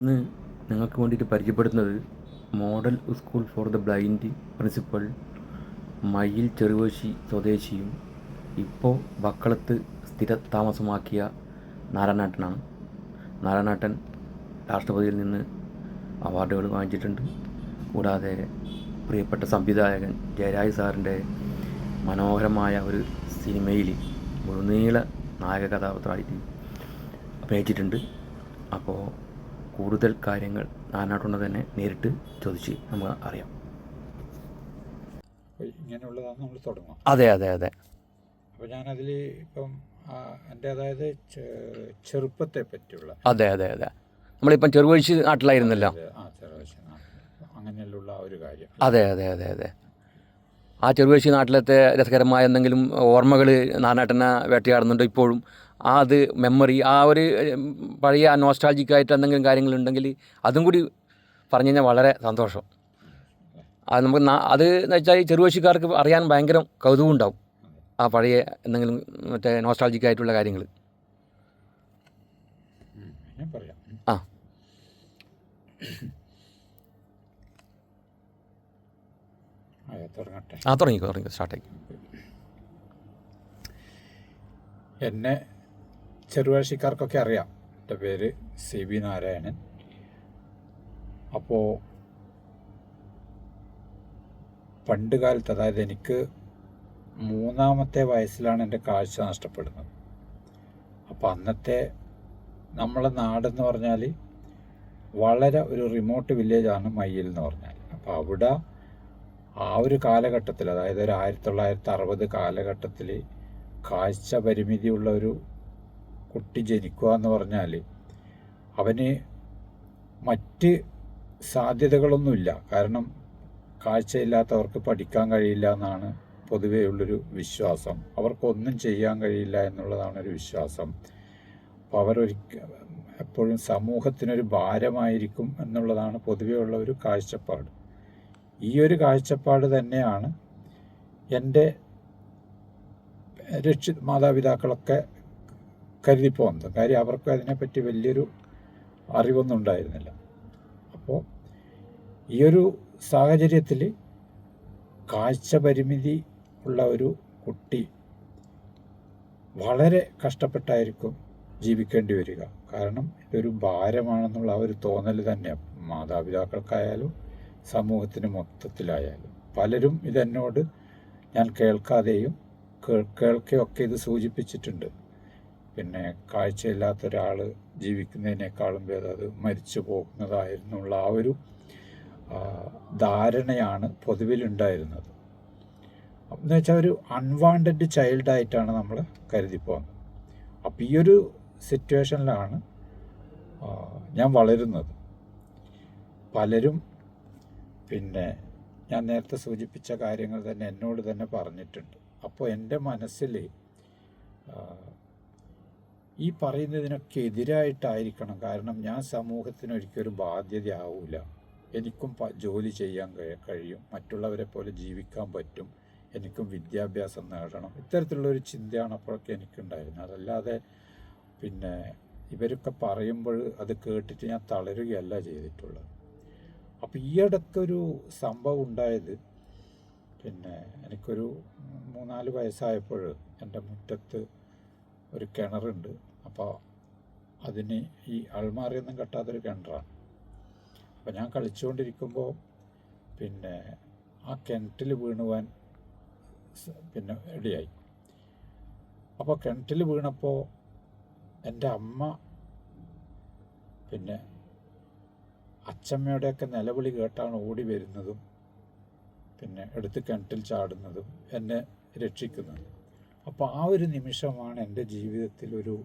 ഇന്ന് നിങ്ങൾക്ക് വേണ്ടിയിട്ട് പരിചയപ്പെടുത്തുന്നത് model school for the blind principal Mayyil Cherukoshi സ്വദേശിയും ഇപ്പോൾ ബക്കളത്ത് സ്ഥിര താമസമാക്കിയ നാരായണേട്ടനാണ്. നാരായണേട്ടൻ രാഷ്ട്രപതിയിൽ നിന്ന് അവാർഡുകൾ വാങ്ങിച്ചിട്ടുണ്ട്. കൂടാതെ പ്രിയപ്പെട്ട സംവിധായകൻ ജയരാജ് സാറിൻ്റെ മനോഹരമായ ഒരു സിനിമയിൽ മുഴുനീള നായക കഥാപാത്രമായിട്ട് അഭിനയിച്ചിട്ടുണ്ട്. അപ്പോൾ കൂടുതൽ കാര്യങ്ങൾ നാനാട്ടോണ്ട് തന്നെ നേരിട്ട് ചോദിച്ച് നമുക്ക് അറിയാം. ഇങ്ങനെയുള്ളതാണ് നമ്മൾ തുടങ്ങുക. അതെ അതെ അതെ. അപ്പോൾ ഞാനതിൽ ഇപ്പം എൻ്റെ അതായത് ചെറുപ്പത്തെ പറ്റിയുള്ള അതെ അതെ അതെ. നമ്മളിപ്പം ചെറുവഴിച്ച് നാട്ടിലായിരുന്നല്ലോ. ചെറുവഴിച്ച് അങ്ങനെയുള്ള ഒരു കാര്യം. അതെ അതെ അതെ അതെ. ആ ചെറുവഴിച്ച് നാട്ടിലത്തെ രസകരമായ എന്തെങ്കിലും ഓർമ്മകൾ നാനാട്ടനെ വേട്ടയാടുന്നുണ്ടോ ഇപ്പോഴും? അത് മെമ്മറി, ആ ഒരു പഴയ നോസ്റ്റാൾജിക്കായിട്ട് എന്തെങ്കിലും കാര്യങ്ങളുണ്ടെങ്കിൽ അതും കൂടി പറഞ്ഞു കഴിഞ്ഞാൽ വളരെ സന്തോഷം. അത് നമുക്ക് അത് എന്ന് വെച്ചാൽ ചെറുവഴിക്കാർക്ക് അറിയാൻ ഭയങ്കര കൗതുകം ഉണ്ടാവും, ആ പഴയ എന്തെങ്കിലും മറ്റേ നോസ്റ്റാൾജിക്കായിട്ടുള്ള കാര്യങ്ങൾ. പറയാം. ആ തുടങ്ങിക്കോ സ്റ്റാർട്ടായി. എന്നെ ചെറുവഴിക്കാർക്കൊക്കെ അറിയാം. എൻ്റെ പേര് CB നാരായണൻ. അപ്പോൾ പണ്ട് കാലത്ത്, അതായത് എനിക്ക് 3-ാമത്തെ വയസ്സിലാണ് എൻ്റെ കാഴ്ച നഷ്ടപ്പെടുന്നത്. അപ്പോൾ അന്നത്തെ നമ്മളെ നാടെന്ന് പറഞ്ഞാൽ വളരെ ഒരു റിമോട്ട് വില്ലേജാണ് മയ്യിൽ എന്ന് പറഞ്ഞാൽ. അപ്പോൾ അവിടെ ആ ഒരു കാലഘട്ടത്തിൽ, അതായത് ഒരു 1960 കാലഘട്ടത്തിൽ കാഴ്ച പരിമിതിയുള്ള ഒരു കുട്ടി ജനിക്കുക എന്ന് പറഞ്ഞാൽ അവന് മറ്റ് സാധ്യതകളൊന്നുമില്ല. കാരണം കാഴ്ചയില്ലാത്തവർക്ക് പഠിക്കാൻ കഴിയില്ല എന്നാണ് പൊതുവെയുള്ളൊരു വിശ്വാസം. അവർക്കൊന്നും ചെയ്യാൻ കഴിയില്ല എന്നുള്ളതാണൊരു വിശ്വാസം. അപ്പോൾ എപ്പോഴും സമൂഹത്തിനൊരു ഭാരമായിരിക്കും എന്നുള്ളതാണ് പൊതുവെയുള്ള ഒരു കാഴ്ചപ്പാട്. ഈ ഒരു കാഴ്ചപ്പാട് തന്നെയാണ് എൻ്റെ മാതാപിതാക്കളൊക്കെ കരുതിപ്പോകുന്നത്. കാര്യം അവർക്ക് അതിനെപ്പറ്റി വലിയൊരു അറിവൊന്നും ഉണ്ടായിരുന്നില്ല. അപ്പോൾ ഈ ഒരു സാഹചര്യത്തിൽ കാഴ്ച പരിമിതി ഉള്ള ഒരു കുട്ടി വളരെ കഷ്ടപ്പെട്ടായിരിക്കും ജീവിക്കേണ്ടി വരിക. കാരണം ഇതൊരു ഭാരമാണെന്നുള്ള ആ ഒരു തോന്നൽ തന്നെ മാതാപിതാക്കൾക്കായാലും സമൂഹത്തിന് മൊത്തത്തിലായാലും. പലരും ഇതെന്നോട് ഞാൻ കേൾക്കാതെയും കേൾക്കുകയൊക്കെ ഇത് സൂചിപ്പിച്ചിട്ടുണ്ട്. പിന്നെ കാഴ്ചയില്ലാത്ത ഒരാൾ ജീവിക്കുന്നതിനേക്കാളും ഭേദം അത് മരിച്ചു പോകുന്നതായിരുന്നുള്ള ആ ഒരു ധാരണയാണ് പൊതുവിലുണ്ടായിരുന്നത്. എന്ന് വെച്ചാൽ ഒരു അൺവാണ്ടഡ് ചൈൽഡായിട്ടാണ് നമ്മൾ കരുതിപ്പോകുന്നത്. അപ്പോൾ ഈ ഒരു സിറ്റുവേഷനിലാണ് ഞാൻ വളരുന്നത്. പലരും പിന്നെ ഞാൻ നേരത്തെ സൂചിപ്പിച്ച കാര്യങ്ങൾ തന്നെ എന്നോട് തന്നെ പറഞ്ഞിട്ടുണ്ട്. അപ്പോൾ എൻ്റെ മനസ്സിൽ ഈ പറയുന്നതിനൊക്കെ എതിരായിട്ടായിരിക്കണം. കാരണം ഞാൻ സമൂഹത്തിന് ഒരിക്കലും ബാധ്യതയാവില്ല. എനിക്കും ജോലി ചെയ്യാൻ കഴിയും, മറ്റുള്ളവരെ പോലെ ജീവിക്കാൻ പറ്റും, എനിക്കും വിദ്യാഭ്യാസം നേടണം, ഇത്തരത്തിലുള്ളൊരു ചിന്തയാണ് അപ്പോഴൊക്കെ എനിക്കുണ്ടായിരുന്നത്. അതല്ലാതെ പിന്നെ ഇവരൊക്കെ പറയുമ്പോൾ അത് കേട്ടിട്ട് ഞാൻ തളരുകയല്ല ചെയ്തിട്ടുള്ളത്. അപ്പോൾ ഈ ഇടയ്ക്കൊരു സംഭവം ഉണ്ടായത്, പിന്നെ എനിക്കൊരു 3-4 വയസ്സായപ്പോൾ എൻ്റെ മുറ്റത്ത് ഒരു കിണറുണ്ട്. അപ്പോൾ അതിന് ഈ അൾമാറിയൊന്നും കെട്ടാത്തൊരു കിണറാണ്. അപ്പോൾ ഞാൻ കളിച്ചുകൊണ്ടിരിക്കുമ്പോൾ പിന്നെ ആ കിണറ്റിൽ വീണുവാൻ പിന്നെ ഇടയായി. അപ്പോൾ കിണറ്റിൽ വീണപ്പോൾ എൻ്റെ അമ്മ പിന്നെ അച്ചമ്മയുടെയൊക്കെ നിലവിളി കേട്ടാണ് ഓടി വരുന്നതും പിന്നെ എടുത്ത് കിണറ്റിൽ ചാടുന്നതും എന്നെ രക്ഷിക്കുന്നത്. അപ്പോൾ ആ ഒരു നിമിഷമാണ് എൻ്റെ ജീവിതത്തിലൊരു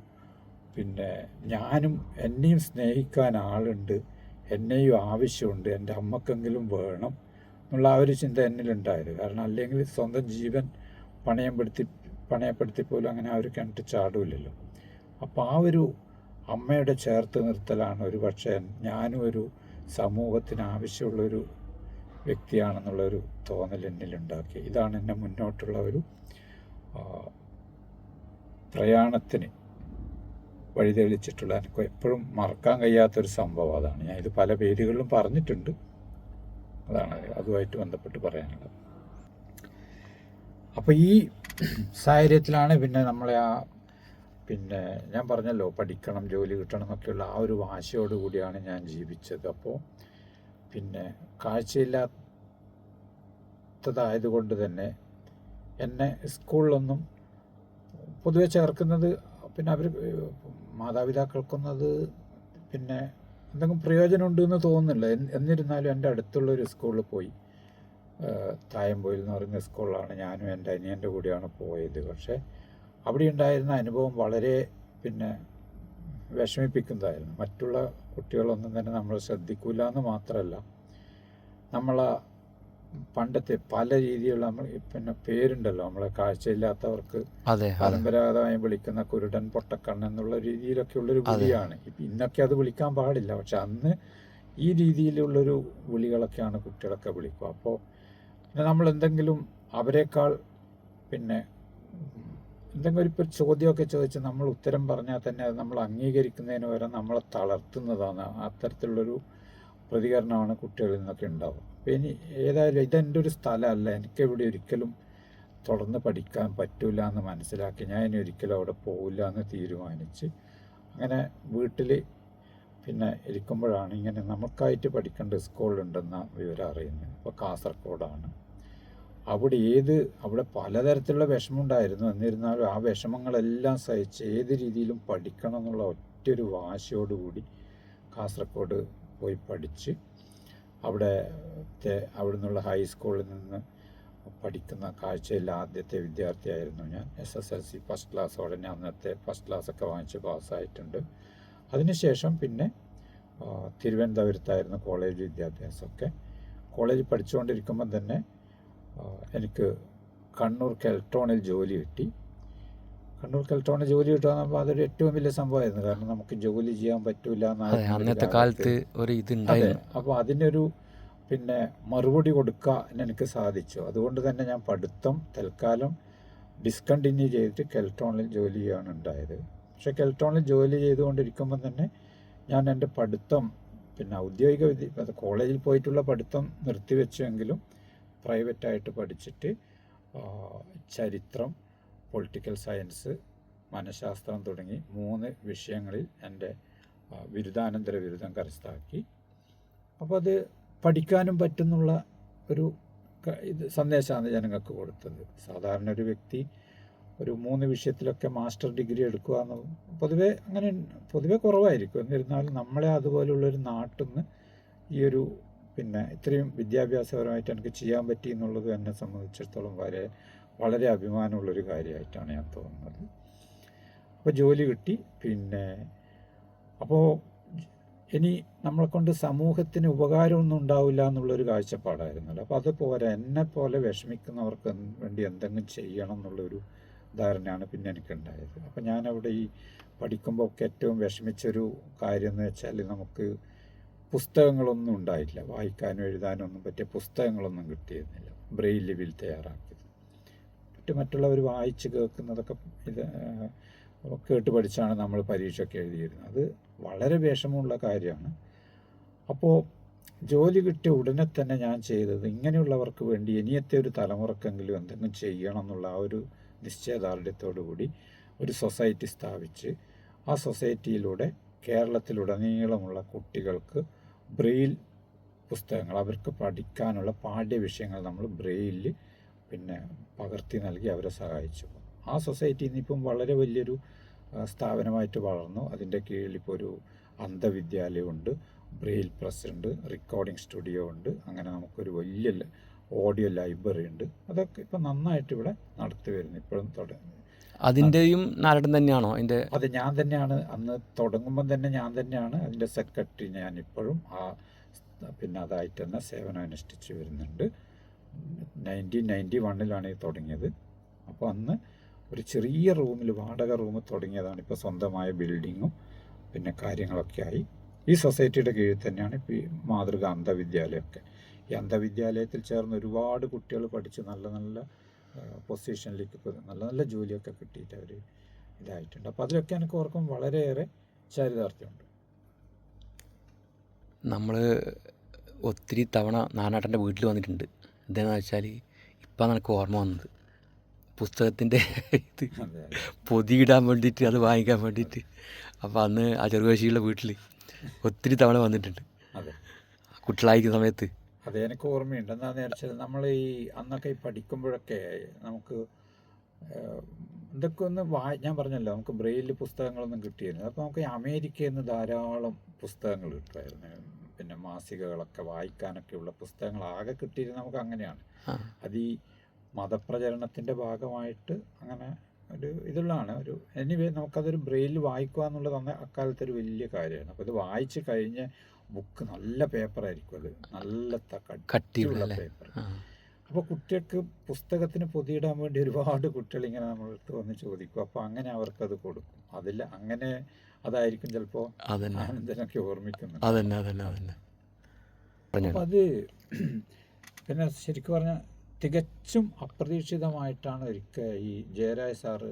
പിന്നെ എന്നെയും സ്നേഹിക്കാൻ ആളുണ്ട്, എന്നെയും ആവശ്യമുണ്ട്, എൻ്റെ അമ്മക്കെങ്കിലും വേണം എന്നുള്ള ആ ഒരു ചിന്ത എന്നിലുണ്ടായത്. കാരണം അല്ലെങ്കിൽ സ്വന്തം ജീവൻ പണയപ്പെടുത്തി പോലും അങ്ങനെ ആ ഒരു കിണറ്റിൽ ചാടൂലല്ലോ. അപ്പോൾ ആ ഒരു അമ്മയുടെ ചേർത്ത് നിർത്തലാണ് ഒരു പക്ഷേ ഞാനും ഒരു സമൂഹത്തിന് ആവശ്യമുള്ളൊരു വ്യക്തിയാണെന്നുള്ളൊരു തോന്നൽ എന്നിലുണ്ടാക്കി. ഇതാണ് എന്നെ മുന്നോട്ടുള്ള ഒരു പ്രയാണത്തിന് വഴിതെളിച്ചിട്ടുള്ള എനിക്ക് എപ്പോഴും മറക്കാൻ കഴിയാത്തൊരു സംഭവം അതാണ്. ഞാൻ ഇത് പല പേരുകളിലും പറഞ്ഞിട്ടുണ്ട്. അതാണ് അതുമായിട്ട് ബന്ധപ്പെട്ട് പറയാനുള്ളത്. അപ്പോൾ ഈ സാഹചര്യത്തിലാണ് പിന്നെ നമ്മളെ പിന്നെ ഞാൻ പറഞ്ഞല്ലോ പഠിക്കണം, ജോലി കിട്ടണം എന്നൊക്കെയുള്ള ആ ഒരു വാശിയോടുകൂടിയാണ് ഞാൻ ജീവിച്ചത്. അപ്പോൾ പിന്നെ കാഴ്ചയില്ലാത്തതായതുകൊണ്ട് തന്നെ എന്നെ സ്കൂളിലൊന്നും പൊതുവെ ചേർക്കുന്നത് പിന്നെ അവർ മാതാപിതാക്കൾക്കൊന്നത് പിന്നെ എന്തെങ്കിലും പ്രയോജനമുണ്ട് എന്ന് തോന്നുന്നില്ല. എന്നിരുന്നാലും എൻ്റെ അടുത്തുള്ളൊരു സ്കൂളിൽ പോയി, തായമ്പൊയിൽ എന്ന് പറയുന്ന സ്കൂളിലാണ് ഞാനും എൻ്റെ അനിയൻ്റെ കൂടെയാണ് പോയത്. പക്ഷേ അവിടെ ഉണ്ടായിരുന്ന അനുഭവം വളരെ പിന്നെ വിഷമിപ്പിക്കുന്നതായിരുന്നു. മറ്റുള്ള കുട്ടികളൊന്നും തന്നെ നമ്മൾ ശ്രദ്ധിക്കില്ല എന്ന് മാത്രമല്ല, നമ്മളെ പണ്ടത്തെ പല രീതിയിലുള്ള നമ്മൾ പിന്നെ പേരുണ്ടല്ലോ, നമ്മളെ കാഴ്ചയില്ലാത്തവർക്ക് പരമ്പരാഗതമായി വിളിക്കുന്ന കുരുടൻ, പൊട്ടക്കണ്ണ് എന്നുള്ള രീതിയിലൊക്കെ ഉള്ളൊരു വിളിയാണ്. ഇന്നൊക്കെ അത് വിളിക്കാൻ പാടില്ല, പക്ഷെ അന്ന് ഈ രീതിയിലുള്ളൊരു വിളികളൊക്കെയാണ് കുട്ടികളൊക്കെ വിളിക്കുക. അപ്പോൾ പിന്നെ നമ്മൾ എന്തെങ്കിലും അവരെക്കാൾ പിന്നെ എന്തെങ്കിലും ഇപ്പോൾ ചോദ്യമൊക്കെ ചോദിച്ച് നമ്മൾ ഉത്തരം പറഞ്ഞാൽ തന്നെ അത് നമ്മൾ അംഗീകരിക്കുന്നതിന് പകരം നമ്മളെ തളർത്തുന്നതാണ്. അത്തരത്തിലുള്ളൊരു പ്രതികരണമാണ് കുട്ടികളിൽ നിന്നൊക്കെ ഉണ്ടാവുക. അപ്പോൾ ഇനി ഏതായാലും ഇതെൻ്റെ ഒരു സ്ഥലമല്ല, എനിക്കിവിടെ ഒരിക്കലും തുടർന്ന് പഠിക്കാൻ പറ്റില്ല എന്ന് മനസ്സിലാക്കി ഞാൻ ഇനി ഒരിക്കലും അവിടെ പോവില്ല എന്ന് തീരുമാനിച്ച് അങ്ങനെ വീട്ടിൽ പിന്നെ ഇരിക്കുമ്പോഴാണ് ഇങ്ങനെ നമുക്കായിട്ട് പഠിക്കേണ്ട സ്കൂളുണ്ടെന്ന വിവരം അറിയുന്നത്. അപ്പോൾ കാസർഗോഡാണ്. അവിടെ പലതരത്തിലുള്ള വിഷമമുണ്ടായിരുന്നു. എന്നിരുന്നാലും ആ വിഷമങ്ങളെല്ലാം സഹിച്ച് ഏത് രീതിയിലും പഠിക്കണം എന്നുള്ള ഒറ്റൊരു വാശിയോടുകൂടി കാസർഗോഡ് പോയി പഠിച്ച് അവിടെ നിന്നുള്ള ഹൈസ്കൂളിൽ നിന്ന് പഠിക്കുന്ന കാഴ്ചയിൽ ആദ്യത്തെ വിദ്യാർത്ഥിയായിരുന്നു ഞാൻ. SSLC ഫസ്റ്റ് ക്ലാസ്സോടെ ഞാൻ അന്നത്തെ ഫസ്റ്റ് ക്ലാസ്സൊക്കെ വാങ്ങിച്ച് പാസ്സായിട്ടുണ്ട്. അതിനുശേഷം പിന്നെ തിരുവനന്തപുരത്തായിരുന്നു കോളേജ് വിദ്യാഭ്യാസമൊക്കെ. കോളേജിൽ പഠിച്ചുകൊണ്ടിരിക്കുമ്പം തന്നെ എനിക്ക് കണ്ണൂർ കെൽട്രോണിൽ ജോലി കിട്ടി. കണ്ണൂർ കെൽട്രോണിൽ ജോലി കിട്ടുക എന്ന് പറഞ്ഞാൽ അതൊരു ഏറ്റവും വലിയ സംഭവമായിരുന്നു. കാരണം നമുക്ക് ജോലി ചെയ്യാൻ പറ്റൂല അന്നത്തെ കാലത്ത് ഒരു ഇതുണ്ടായിരുന്നു. അപ്പോൾ അതിനൊരു പിന്നെ മറുപടി കൊടുക്കാൻ എനിക്ക് സാധിച്ചു. അതുകൊണ്ട് തന്നെ ഞാൻ പഠിത്തം തൽക്കാലം ഡിസ്കണ്ടിന്യൂ ചെയ്തിട്ട് കെൽട്രോണിൽ ജോലി ചെയ്യാണ് ഉണ്ടായത്. പക്ഷേ കെൽട്രോണിൽ ജോലി ചെയ്തുകൊണ്ടിരിക്കുമ്പം തന്നെ ഞാൻ എൻ്റെ പഠിത്തം പിന്നെ ഔദ്യോഗിക കോളേജിൽ പോയിട്ടുള്ള പഠിത്തം നിർത്തിവെച്ചെങ്കിലും പ്രൈവറ്റായിട്ട് പഠിച്ചിട്ട് ചരിത്രം, പൊളിറ്റിക്കൽ സയൻസ്, മനഃശാസ്ത്രം തുടങ്ങി 3 വിഷയങ്ങളിൽ എൻ്റെ ബിരുദാനന്തര ബിരുദം കരസ്ഥമാക്കി. അപ്പോൾ അത് പഠിക്കാനും പറ്റുന്നുള്ള ഒരു സന്ദേശമാണ് ജനങ്ങൾക്ക് കൊടുത്തത്. സാധാരണ ഒരു വ്യക്തി ഒരു 3 വിഷയത്തിലൊക്കെ മാസ്റ്റർ ഡിഗ്രി എടുക്കുക എന്ന് പൊതുവെ കുറവായിരിക്കും. എന്നിരുന്നാലും നമ്മളെ അതുപോലുള്ളൊരു നാട്ടിൽ നിന്ന് ഈ ഒരു പിന്നെ ഇത്രയും വിദ്യാഭ്യാസപരമായിട്ട് എനിക്ക് ചെയ്യാൻ പറ്റി എന്നുള്ളത് എന്നെ സംബന്ധിച്ചിടത്തോളം വളരെ അഭിമാനമുള്ളൊരു കാര്യമായിട്ടാണ് ഞാൻ തോന്നുന്നത്. അപ്പോൾ ജോലി കിട്ടി. പിന്നെ അപ്പോൾ ഇനി നമ്മളെക്കൊണ്ട് സമൂഹത്തിന് ഉപകാരമൊന്നും ഉണ്ടാവില്ല എന്നുള്ളൊരു കാഴ്ചപ്പാടായിരുന്നല്ലോ. അപ്പോൾ അതുപോലെ എന്നെപ്പോലെ വിഷമിക്കുന്നവർക്ക് വേണ്ടി എന്തെങ്കിലും ചെയ്യണം എന്നുള്ളൊരു ധാരണയാണ് പിന്നെ എനിക്കുണ്ടായത്. അപ്പോൾ ഞാനവിടെ ഈ പഠിക്കുമ്പോൾ ഒക്കെ ഏറ്റവും വിഷമിച്ചൊരു കാര്യം എന്ന് വെച്ചാൽ നമുക്ക് പുസ്തകങ്ങളൊന്നും ഉണ്ടായില്ല. വായിക്കാനും എഴുതാനും ഒന്നും പറ്റിയ പുസ്തകങ്ങളൊന്നും കിട്ടിയിരുന്നില്ല. ബ്രെയിൽ ലിപിയിൽ തയ്യാറാക്കിയത്. മറ്റുള്ളവർ വായിച്ച് കേൾക്കുന്നതൊക്കെ കേട്ട് പഠിച്ചാണ് നമ്മൾ പരീക്ഷയൊക്കെ എഴുതിയിരുന്നത്. അത് വളരെ വിഷമമുള്ള കാര്യമാണ്. അപ്പോൾ ജോലി കിട്ടിയ ഉടനെ തന്നെ ഞാൻ ചെയ്തത് ഇങ്ങനെയുള്ളവർക്ക് വേണ്ടി ഇനിയത്തെ ഒരു തലമുറക്കെങ്കിലും എന്തെങ്കിലും ചെയ്യണം എന്നുള്ള ആ ഒരു നിശ്ചയദാർഢ്യത്തോടു കൂടി ഒരു സൊസൈറ്റി സ്ഥാപിച്ച് ആ സൊസൈറ്റിയിലൂടെ കേരളത്തിലുടനീളമുള്ള കുട്ടികൾക്ക് ബ്രെയിൽ പുസ്തകങ്ങൾ, അവർക്ക് പഠിക്കാനുള്ള പാഠ്യവിഷയങ്ങൾ നമ്മൾ ബ്രെയിലിൽ പിന്നെ പകർത്തി നൽകി അവരെ സഹായിച്ചു. ആ സൊസൈറ്റി ഇന്നിപ്പം വളരെ വലിയൊരു സ്ഥാപനമായിട്ട് വളർന്നു. അതിൻ്റെ കീഴിൽ ഇപ്പോൾ ഒരു അന്ധവിദ്യാലയമുണ്ട്, ബ്രെയിൽ പ്രസ് ഉണ്ട്, റെക്കോർഡിംഗ് സ്റ്റുഡിയോ ഉണ്ട്. അങ്ങനെ നമുക്കൊരു വലിയ ഓഡിയോ ലൈബ്രറി ഉണ്ട്. അതൊക്കെ ഇപ്പം നന്നായിട്ട് ഇവിടെ നടത്തി വരുന്നു. ഇപ്പോഴും തുടങ്ങി. അതിൻ്റെയും നാരടൻ തന്നെയാണോ അതിൻ്റെ? അത് ഞാൻ തന്നെയാണ്. അന്ന് തുടങ്ങുമ്പം തന്നെ ഞാൻ തന്നെയാണ് അതിൻ്റെ സെക്രട്ടറി. ഞാനിപ്പോഴും പിന്നെ അതായിട്ട് തന്നെ സേവനം അനുഷ്ഠിച്ച് വരുന്നുണ്ട്. 1991 ഇത് തുടങ്ങിയത്. അപ്പോൾ അന്ന് ഒരു ചെറിയ റൂമിൽ വാടക റൂം തുടങ്ങിയതാണ്. ഇപ്പോൾ സ്വന്തമായ ബിൽഡിങ്ങും പിന്നെ കാര്യങ്ങളൊക്കെ ആയി. ഈ സൊസൈറ്റിയുടെ കീഴിൽ തന്നെയാണ് ഇപ്പോൾ ഈ മാതൃക അന്ധവിദ്യാലയമൊക്കെ. ഈ അന്ധവിദ്യാലയത്തിൽ ചേർന്ന് ഒരുപാട് കുട്ടികൾ പഠിച്ച് നല്ല നല്ല പൊസിഷനിലേക്ക് നല്ല നല്ല ജോലിയൊക്കെ കിട്ടിയിട്ട് അവർ ഇതായിട്ടുണ്ട്. അപ്പോൾ അതിലൊക്കെ എനിക്ക് ഓർക്കും വളരെയേറെ ചരിതാർത്ഥ്യമുണ്ട്. നമ്മൾ ഒത്തിരി തവണ നാനാട്ടൻ്റെ വീട്ടിൽ വന്നിട്ടുണ്ട്. എന്താണെന്ന് വെച്ചാൽ ഇപ്പം എനിക്ക് ഓർമ്മ വന്നത് പുസ്തകത്തിൻ്റെ ഇത് അതെ പൊതിയിടാൻ വേണ്ടിയിട്ട്, അത് വാങ്ങിക്കാൻ വേണ്ടിയിട്ട്. അപ്പോൾ അന്ന് ആ ചെറുകശിയുള്ള വീട്ടിൽ ഒത്തിരി തവണ വന്നിട്ടുണ്ട് അതെ കുട്ടികളായിരിക്കുന്ന സമയത്ത്. അതെ, എനിക്ക് ഓർമ്മയുണ്ട്. എന്താണെന്ന് വെച്ചാൽ നമ്മൾ ഈ അന്നൊക്കെ ഈ പഠിക്കുമ്പോഴൊക്കെ നമുക്ക് ഇതൊക്കെ ഒന്ന് ഞാൻ പറഞ്ഞല്ലോ, നമുക്ക് ബ്രെയിൽ പുസ്തകങ്ങളൊന്നും കിട്ടിയിരുന്നു. അപ്പോൾ നമുക്ക് ഈ അമേരിക്കയിൽ നിന്ന് ധാരാളം പുസ്തകങ്ങൾ കിട്ടുമായിരുന്നു. പിന്നെ മാസികകളൊക്കെ വായിക്കാനൊക്കെയുള്ള പുസ്തകങ്ങൾ ആകെ കിട്ടിയിരുന്നത് നമുക്ക് അങ്ങനെയാണ്. അത് ഈ മതപ്രചരണത്തിൻ്റെ ഭാഗമായിട്ട് അങ്ങനെ ഒരു ഇതുള്ളതാണ്. ഒരു എനിവേ നമുക്കതൊരു ബ്രെയിൽ വായിക്കുക എന്നുള്ളത് അന്ന് അക്കാലത്ത് ഒരു വലിയ കാര്യമാണ്. അപ്പോൾ ഇത് വായിച്ച് കഴിഞ്ഞ് ബുക്ക് നല്ല പേപ്പറായിരിക്കും, അത് നല്ല കട്ടിയുള്ള പേപ്പർ. അപ്പോൾ കുട്ടികൾക്ക് പുസ്തകത്തിന് പൊതിയിടാൻ വേണ്ടി ഒരുപാട് കുട്ടികൾ ഇങ്ങനെ നമ്മളടുത്ത് വന്ന് ചോദിക്കും. അപ്പോൾ അങ്ങനെ അവർക്കത് കൊടുക്കും. അതിൽ അങ്ങനെ അതായിരിക്കും ചിലപ്പോൾ ആനന്ദനൊക്കെ ഓർമ്മിക്കുന്നത്. അപ്പോൾ അത് പിന്നെ ശരിക്കും പറഞ്ഞാൽ തികച്ചും അപ്രതീക്ഷിതമായിട്ടാണ് ഒരിക്കൽ ഈ ജയരാജ് സാറ്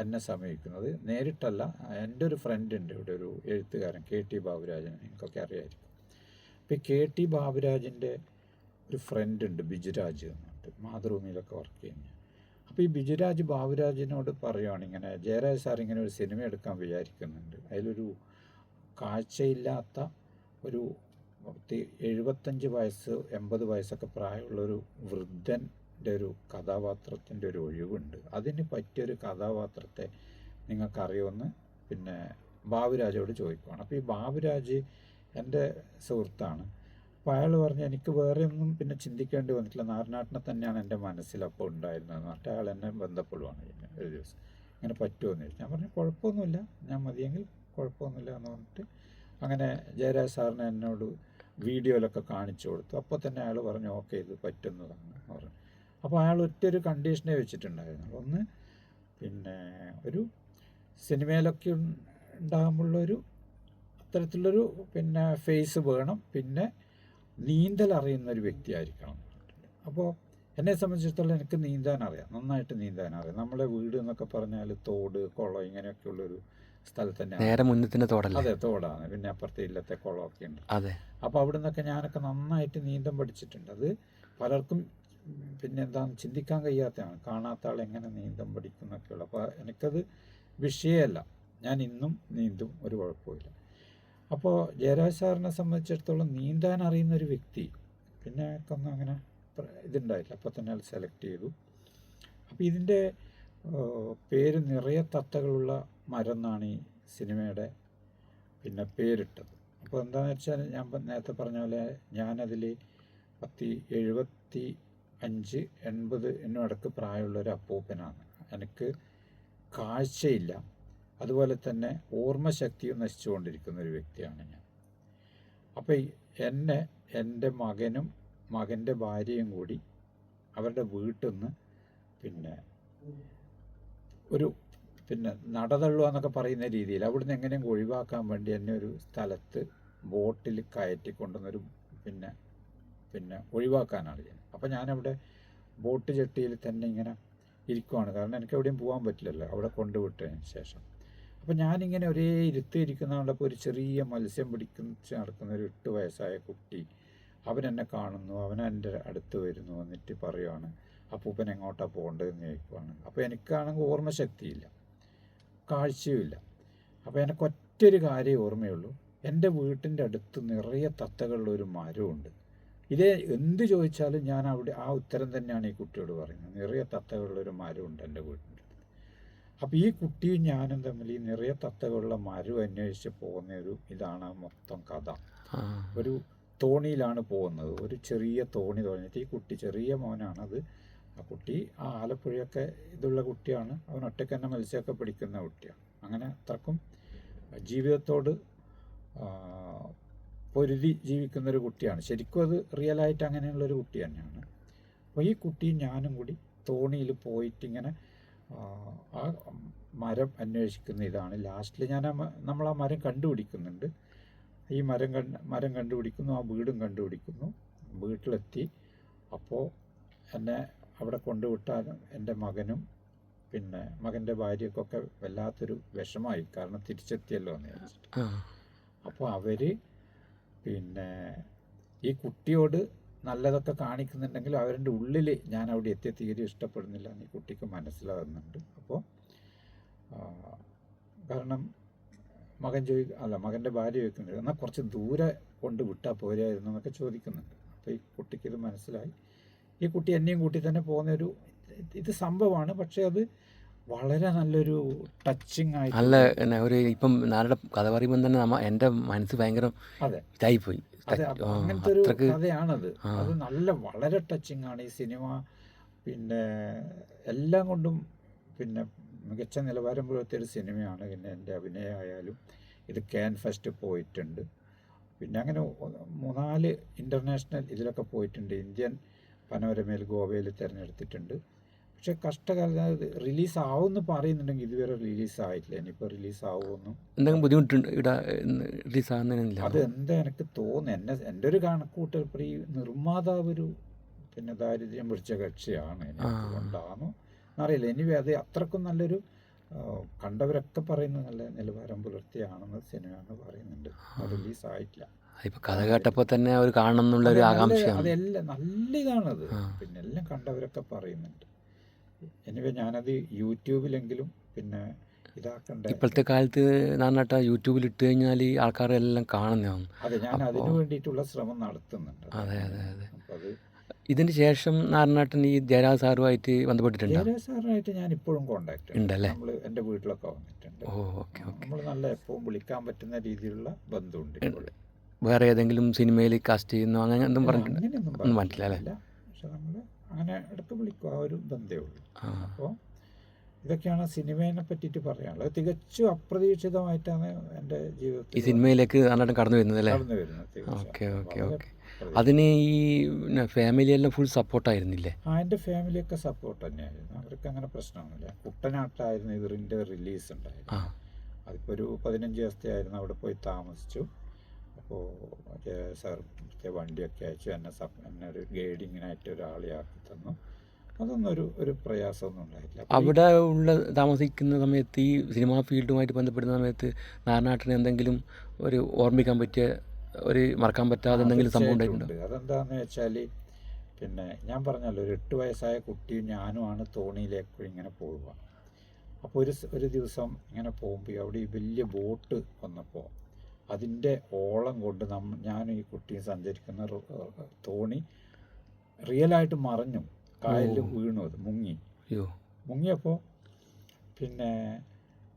എന്നെ സമീപിക്കുന്നത്. നേരിട്ടല്ല, എൻ്റെ ഒരു ഫ്രണ്ട് ഉണ്ട് ഇവിടെ, ഒരു എഴുത്തുകാരൻ KT ബാബുരാജൻ, എനിക്കൊക്കെ അറിയായിരിക്കും. അപ്പോൾ KT ബാബുരാജിൻ്റെ ഒരു ഫ്രണ്ട് ഉണ്ട് ബിജുരാജ് എന്നിട്ട്, മാതൃഭൂമിയിലൊക്കെ വർക്ക് ചെയ്യുന്നത്. അപ്പോൾ ഈ ബിജുരാജ് ബാബുരാജിനോട് പറയുകയാണ്, ഇങ്ങനെ ജയരാജ് സാർ ഇങ്ങനെ ഒരു സിനിമ എടുക്കാൻ വിചാരിക്കുന്നുണ്ട്. അതിലൊരു കാഴ്ചയില്ലാത്ത ഒരു 75 വയസ്സ് 80 വയസ്സൊക്കെ പ്രായമുള്ളൊരു വൃദ്ധൻ്റെ ഒരു കഥാപാത്രത്തിൻ്റെ ഒരു ഒഴിവുണ്ട്. അതിന് പറ്റിയൊരു കഥാപാത്രത്തെ നിങ്ങൾക്കറിയുമെന്ന് പിന്നെ ബാബുരാജോട് ചോദിക്കുകയാണ്. അപ്പോൾ ഈ ബാബുരാജ് എൻ്റെ സുഹൃത്താണ്. അപ്പോൾ അയാൾ പറഞ്ഞു, എനിക്ക് വേറെ ഒന്നും പിന്നെ ചിന്തിക്കേണ്ടി വന്നിട്ടില്ല, നാരനാട്ടിനെ തന്നെയാണ് എൻ്റെ മനസ്സിലപ്പോൾ ഉണ്ടായിരുന്നതെന്ന് പറഞ്ഞിട്ട് അയാൾ എന്നെ ബന്ധപ്പെടുവാണ്. പിന്നെ ഒരു ദിവസം ഇങ്ങനെ പറ്റുമോ എന്ന് ചോദിച്ചു. ഞാൻ പറഞ്ഞു കുഴപ്പമൊന്നുമില്ല, ഞാൻ മതിയെങ്കിൽ കുഴപ്പമൊന്നുമില്ല എന്ന് പറഞ്ഞിട്ട് അങ്ങനെ ജയരാജ് സാറിന് എന്നോട് വീഡിയോയിലൊക്കെ കാണിച്ചു കൊടുത്തു. അപ്പോൾ തന്നെ അയാൾ പറഞ്ഞു ഓക്കെ ഇത് പറ്റുന്നതാണ് പറഞ്ഞു. അപ്പോൾ അയാൾ ഒറ്റൊരു കണ്ടീഷനെ വെച്ചിട്ടുണ്ടായിരുന്നു. ഒന്ന് പിന്നെ ഒരു സിനിമയിലൊക്കെ ഉണ്ടാകുമ്പോഴുള്ളൊരു അത്തരത്തിലുള്ളൊരു പിന്നെ ഫേസ് വേണം, പിന്നെ നീന്തൽ അറിയുന്നൊരു വ്യക്തിയായിരിക്കണം. അപ്പോൾ എന്നെ സംബന്ധിച്ചിടത്തോളം എനിക്ക് നീന്താൻ അറിയാം, നന്നായിട്ട് നീന്താൻ അറിയാം. നമ്മളെ വീട് എന്നൊക്കെ പറഞ്ഞാൽ തോട് കുളം ഇങ്ങനെയൊക്കെയുള്ളൊരു സ്ഥലത്ത് തന്നെയാണ്. നേരെ മുന്നത്തിന് തോടല്ല? അതെ, തോടാണ്. പിന്നെ അപ്പുറത്തെ ഇല്ലത്തെ കുളമൊക്കെ ഉണ്ട്. അതെ. അപ്പോൾ അവിടെ നിന്നൊക്കെ ഞാനൊക്കെ നന്നായിട്ട് നീന്തം പഠിച്ചിട്ടുണ്ട്. അത് പലർക്കും പിന്നെ എന്താണെന്ന് ചിന്തിക്കാൻ കഴിയാത്തതാണ്, കാണാത്ത ആൾ എങ്ങനെ നീന്തം പഠിക്കുന്നൊക്കെയുള്ളൂ. അപ്പോൾ എനിക്കത് വിഷയമല്ല, ഞാൻ ഇന്നും നീന്തും, ഒരു കുഴപ്പമില്ല. അപ്പോൾ ജയരാജ് സാറിനെ സംബന്ധിച്ചിടത്തോളം നീന്താൻ അറിയുന്നൊരു വ്യക്തി പിന്നെ ഒന്നും അങ്ങനെ ഇതുണ്ടായില്ല. അപ്പോൾ തന്നെ അത് സെലക്ട് ചെയ്തു. അപ്പോൾ ഇതിൻ്റെ പേര് നിറയെ തത്തകളുള്ള മരം എന്നാണ് ഈ സിനിമയുടെ പിന്നെ പേരിട്ടത്. അപ്പോൾ എന്താണെന്ന് വെച്ചാൽ ഞാൻ നേരത്തെ പറഞ്ഞ പോലെ ഞാനതിൽ 75 80 ഇടയ്ക്ക് പ്രായമുള്ളൊരു അപ്പൂപ്പനാണ്. എനിക്ക് കാഴ്ചയില്ല, അതുപോലെ തന്നെ ഓർമ്മശക്തിയും നശിച്ചുകൊണ്ടിരിക്കുന്ന ഒരു വ്യക്തിയാണ് ഞാൻ. അപ്പോൾ എന്നെ എൻ്റെ മകനും മകൻ്റെ ഭാര്യയും കൂടി അവരുടെ വീട്ടിൽ നിന്ന് പിന്നെ ഒരു പിന്നെ നടതള്ളുക എന്നൊക്കെ പറയുന്ന രീതിയിൽ അവിടുന്ന് എങ്ങനെയും ഒഴിവാക്കാൻ വേണ്ടി എന്നെ ഒരു സ്ഥലത്ത് ബോട്ടിൽ കയറ്റി കൊണ്ടുവന്നൊരു പിന്നെ ഒഴിവാക്കാനാണ് ഞാൻ. അപ്പോൾ ഞാനവിടെ ബോട്ട് ചെട്ടിയിൽ തന്നെ ഇങ്ങനെ ഇരിക്കുവാണ്, കാരണം എനിക്ക് എവിടെയും പോകാൻ പറ്റില്ലല്ലോ അവിടെ കൊണ്ടുവിട്ടതിന് ശേഷം. അപ്പോൾ ഞാനിങ്ങനെ ഒരേ ഇരിക്കുന്ന കണ്ടപ്പോൾ ഒരു ചെറിയ മത്സ്യം നടക്കുന്ന ഒരു 8 വയസ്സായ കുട്ടി അവനെന്നെ കാണുന്നു, അവനെൻ്റെ അടുത്ത് വരുന്നു, എന്നിട്ട് പറയുവാണ് അപ്പൂപ്പൻ എങ്ങോട്ടാണ് പോകേണ്ടതെന്ന് ചോദിക്കുവാണ്. അപ്പോൾ എനിക്കാണെങ്കിൽ ഓർമ്മശക്തിയില്ല, കാഴ്ചയുമില്ല. അപ്പോൾ എനിക്ക് ഒറ്റൊരു കാര്യം ഓർമ്മയുള്ളൂ, എൻ്റെ വീട്ടിൻ്റെ അടുത്ത് നിറയെ തത്തകളുള്ളൊരു മരമുണ്ട്. ഇതേ എന്ത് ചോദിച്ചാലും ഞാൻ അവിടെ ആ ഉത്തരം തന്നെയാണ് ഈ കുട്ടിയോട് പറയുന്നത്, നിറയെ തത്തകളുള്ളൊരു മരമുണ്ട് എൻ്റെ വീട്ടിൻ്റെ അടുത്ത്. അപ്പോൾ ഈ കുട്ടിയും ഞാനും തമ്മിൽ ഈ നിറയെ തത്തകളുള്ള മരം അന്വേഷിച്ച് പോകുന്ന ഇതാണ് മൊത്തം കഥ. ഒരു തോണിയിലാണ് പോകുന്നത്, ഒരു ചെറിയ തോണി തുഴഞ്ഞിട്ട്. ഈ കുട്ടി ചെറിയ മോനാണത്. ആ കുട്ടി ആലപ്പുഴയൊക്കെ ഇതുള്ള കുട്ടിയാണ്, അവൻ ഒറ്റയ്ക്ക് തന്നെ മത്സ്യമൊക്കെ പിടിക്കുന്ന കുട്ടിയാണ്. അങ്ങനെ അത്രക്കും ജീവിതത്തോട് പൊരുതി ജീവിക്കുന്നൊരു കുട്ടിയാണ്. ശരിക്കും അത് റിയലായിട്ട് അങ്ങനെയുള്ളൊരു കുട്ടി തന്നെയാണ്. അപ്പോൾ ഈ കുട്ടിയും ഞാനും കൂടി തോണിയിൽ പോയിട്ടിങ്ങനെ ആ മരം അന്വേഷിക്കുന്ന ഇതാണ്. ലാസ്റ്റിൽ നമ്മൾ ആ മരം കണ്ടുപിടിക്കുന്നുണ്ട്. ഈ മരം കണ്ടുപിടിക്കുന്നു, ആ വീടും കണ്ടുപിടിക്കുന്നു, വീട്ടിലെത്തി. അപ്പോൾ എന്നെ അവിടെ കൊണ്ടുവിട്ടാലും എൻ്റെ മകനും പിന്നെ മകൻ്റെ ഭാര്യക്കൊക്കെ വല്ലാത്തൊരു വിഷമായി, കാരണം തിരിച്ചെത്തിയല്ലോ എന്ന് വിചാരിച്ചിട്ട്. ആ. അപ്പോൾ അവർ പിന്നെ ഈ കുട്ടിയോട് നല്ലതൊക്കെ കാണിക്കുന്നുണ്ടെങ്കിലും അവരുടെ ഉള്ളിൽ ഞാൻ അവിടെ എത്തിയ തീരെ ഇഷ്ടപ്പെടുന്നില്ല എന്ന് ഈ കുട്ടിക്ക് മനസ്സിലാകുന്നുണ്ട്. അപ്പോൾ കാരണം മകൻ്റെ ഭാര്യ ചോദിക്കുന്നുണ്ട്, എന്നാൽ കുറച്ച് ദൂരെ കൊണ്ട് വിട്ടാൽ പോരായിരുന്നു എന്നൊക്കെ ചോദിക്കുന്നുണ്ട്. അപ്പോൾ ഈ കുട്ടിക്ക് ഇത് മനസ്സിലായി. ഈ കുട്ടി എന്നെയും കൂട്ടി തന്നെ പോകുന്നൊരു ഇത് സംഭവമാണ്. പക്ഷേ അത് വളരെ നല്ലൊരു ടച്ചിങ് ആയിട്ട് നല്ല ഒരു ഇപ്പം നാളുടെ കഥ പറയുമ്പോൾ തന്നെ എൻ്റെ മനസ്സ് ഭയങ്കര അതെ ഇതായിപ്പോയി. അതെ അങ്ങനത്തെ ഒരു കഥയാണത്. അത് നല്ല വളരെ ടച്ചിങ് ആണ് ഈ സിനിമ. പിന്നെ എല്ലാം കൊണ്ടും പിന്നെ മികച്ച നിലവാരം പുലർത്തിയ ഒരു സിനിമയാണ്. പിന്നെ എൻ്റെ അഭിനയമായാലും ഇത് കാൻ ഫെസ്റ്റ് പോയിട്ടുണ്ട്. പിന്നെ അങ്ങനെ 3-4 ഇൻ്റർനാഷണൽ ഇതിലൊക്കെ പോയിട്ടുണ്ട്. ഇന്ത്യൻ പനോരമയിൽ ഗോവയിൽ തിരഞ്ഞെടുത്തിട്ടുണ്ട്. പക്ഷെ കഷ്ടകാലം റിലീസാവുമെന്ന് പറയുന്നുണ്ടെങ്കിൽ ഇതുവരെ റിലീസായിട്ടില്ല. ഇനിയിപ്പോൾ റിലീസാവുമെന്നും എന്തെങ്കിലും ബുദ്ധിമുട്ടുണ്ട് ഇവിടെ റിലീസാകുന്നതിനില്ല. അത് എന്താ എനിക്ക് തോന്നുന്നു, എൻ്റെ ഒരു കണക്കൂട്ടൽ ഈ നിർമ്മാതാവ് ഒരു പിന്നെ ദാരിദ്ര്യം പിടിച്ച കക്ഷിയാണ്. അതുകൊണ്ടാണോ എന്നറിയില്ല. ഇനി അത് അത്രക്കും നല്ലൊരു കണ്ടവരൊക്കെ പറയുന്നത് നല്ല നിലവാരം പുലർത്തിയാണെന്ന് സിനിമയെന്ന് പറയുന്നുണ്ട്. റിലീസായിട്ടില്ല. ഇപ്പം കഥ കേട്ടപ്പോൾ തന്നെ അവർ കാണണം എന്നുള്ളൊരു ആകാംക്ഷയാണ്. അതെല്ലാം നല്ല ഇതാണത്. പിന്നെ എല്ലാം കണ്ടവരൊക്കെ പറയുന്നുണ്ട്. എനിവേ ഞാനത് യൂട്യൂബിലെങ്കിലും പിന്നെ ഇതാക്കണ്ടേ. ഇപ്പോഴത്തെ കാലത്ത് നാനാട്ട യൂട്യൂബിൽ ഇട്ട് കഴിഞ്ഞാൽ ആൾക്കാരെല്ലാം കാണുന്നതാണ്. അതെ, ഞാൻ അതിനു വേണ്ടിയിട്ടുള്ള ശ്രമം നടത്തുന്നുണ്ട്. അതെ അതെ അതെ. അപ്പോൾ അത് ഇതിന് ശേഷം നാരായണേട്ടൻ ഈ ജയരാജ് സാറുമായിട്ട് ബന്ധപ്പെട്ടിട്ടുണ്ട്. ജയരാജ് സാറുമായിട്ട് ഞാൻ ഇപ്പോഴും കോണ്ടാക്ട് ഉണ്ടല്ലേ? നമ്മൾ എൻ്റെ വീട്ടിലൊക്കെ വന്നിട്ടുണ്ട്. Okay okay. നമ്മൾ നല്ല എപ്പോഴും വിളിക്കാൻ പറ്റുന്ന രീതിയിലുള്ള ബന്ധമുണ്ട് ഇപ്പോൾ. വേറെ ഏതെങ്കിലും സിനിമയിൽ കാസ്റ്റ് ചെയ്യുന്നു അങ്ങനെ എന്തും പറഞ്ഞിട്ടുണ്ട്? അങ്ങനെയൊന്നും ഒന്നും പറഞ്ഞിട്ടില്ല അല്ലേ? പക്ഷെ നമ്മൾ അങ്ങനെ ഇടയ്ക്ക് വിളിക്കും, ആ ഒരു ബന്ധമേ ഉള്ളൂ. അപ്പോൾ ഇതൊക്കെയാണ് സിനിമയെ പറ്റിയിട്ട് പറയാനുള്ളത്. തികച്ചും അപ്രതീക്ഷിതമായിട്ടാണ് എൻ്റെ ജീവിതത്തിൽ ഈ സിനിമയിലേക്ക് നാരായണേട്ടൻ കടന്നു വരുന്നത് അല്ലേ? കടന്നു വരുന്നത്. Okay okay okay. അതിന് ഈ ഫാമിലിയെല്ലാം ഫുൾ സപ്പോർട്ടായിരുന്നില്ലേ? എൻ്റെ ഫാമിലിയൊക്കെ സപ്പോർട്ട് തന്നെയായിരുന്നു. അവർക്ക് അങ്ങനെ പ്രശ്നമൊന്നുമില്ല. കുട്ടനാട്ടായിരുന്നു ഇതിൻ്റെ റിലീസ് ഉണ്ടായിരുന്നു. അതിപ്പോൾ ഒരു 15 ദിവസത്തെ ആയിരുന്നു. അവിടെ പോയി താമസിച്ചു. അപ്പോൾ സാർ വണ്ടിയൊക്കെ അയച്ചു. എന്നെ ഒരു ഗൈഡിങ്ങിനായിട്ട് ഒരാളെ ആക്കി തന്നു. അതൊന്നും ഒരു പ്രയാസമൊന്നും ഉണ്ടായില്ല. അവിടെ താമസിക്കുന്ന സമയത്ത് ഈ സിനിമാ ഫീൽഡുമായിട്ട് ബന്ധപ്പെടുന്ന സമയത്ത് നാരായണേട്ടന് എന്തെങ്കിലും ഒരു ഓർമ്മിക്കാൻ പറ്റിയ ഒരു മറക്കാൻ പറ്റാതെ എന്തെങ്കിലും സംഭവം ഉണ്ടായിട്ടുണ്ട്? അതെന്താണെന്ന് വെച്ചാൽ പിന്നെ ഞാൻ പറഞ്ഞല്ലോ, ഒരു 8 വയസ്സായ കുട്ടിയും ഞാനുമാണ് തോണിയിലേക്ക് ഇങ്ങനെ പോവുക. അപ്പോൾ ഒരു ദിവസം ഇങ്ങനെ പോകുമ്പോൾ അവിടെ ഈ വലിയ ബോട്ട് വന്നപ്പോൾ അതിൻ്റെ ഓളം കൊണ്ട് ഞാനും ഈ കുട്ടിയും സഞ്ചരിക്കുന്ന തോണി റിയലായിട്ട് മറിഞ്ഞു, കായലിൽ വീണു, അത് മുങ്ങിയപ്പോൾ പിന്നെ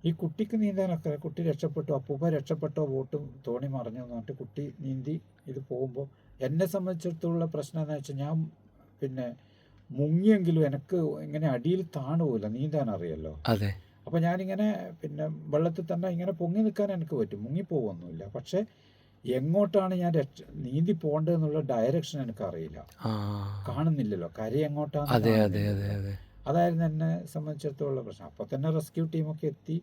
ഈ കുട്ടിക്ക് നീന്താനൊക്കെ, കുട്ടി രക്ഷപ്പെട്ടു, അപ്പൂപ്പ രക്ഷപ്പെട്ടോ, ബോട്ടും തോണി മറിഞ്ഞു എന്ന് പറഞ്ഞിട്ട് കുട്ടി നീന്തി ഇത് പോകുമ്പോൾ എന്നെ സംബന്ധിച്ചിടത്തോളം പ്രശ്നം എന്ന് വെച്ചാൽ ഞാൻ പിന്നെ മുങ്ങിയെങ്കിലും എനിക്ക് ഇങ്ങനെ അടിയിൽ താണുപോയില്ല, നീന്താൻ അറിയല്ലോ. അതെ. അപ്പോൾ ഞാനിങ്ങനെ പിന്നെ വെള്ളത്തിൽ തന്നെ ഇങ്ങനെ പൊങ്ങി നിൽക്കാൻ എനിക്ക് പറ്റും, മുങ്ങിപ്പോകൊന്നുമില്ല. പക്ഷേ എങ്ങോട്ടാണ് ഞാൻ നീന്തി പോകേണ്ടതെന്നുള്ള ഡയറക്ഷൻ എനിക്കറിയില്ല, കാണുന്നില്ലല്ലോ കര എങ്ങോട്ടാണ്. അതെ അതെ അതെ അതെ. അതായിരുന്നു എന്നെ സംബന്ധിച്ചിടത്തോളം പ്രശ്നം. അപ്പോൾ തന്നെ റെസ്ക്യൂ ടീമൊക്കെ എത്തി.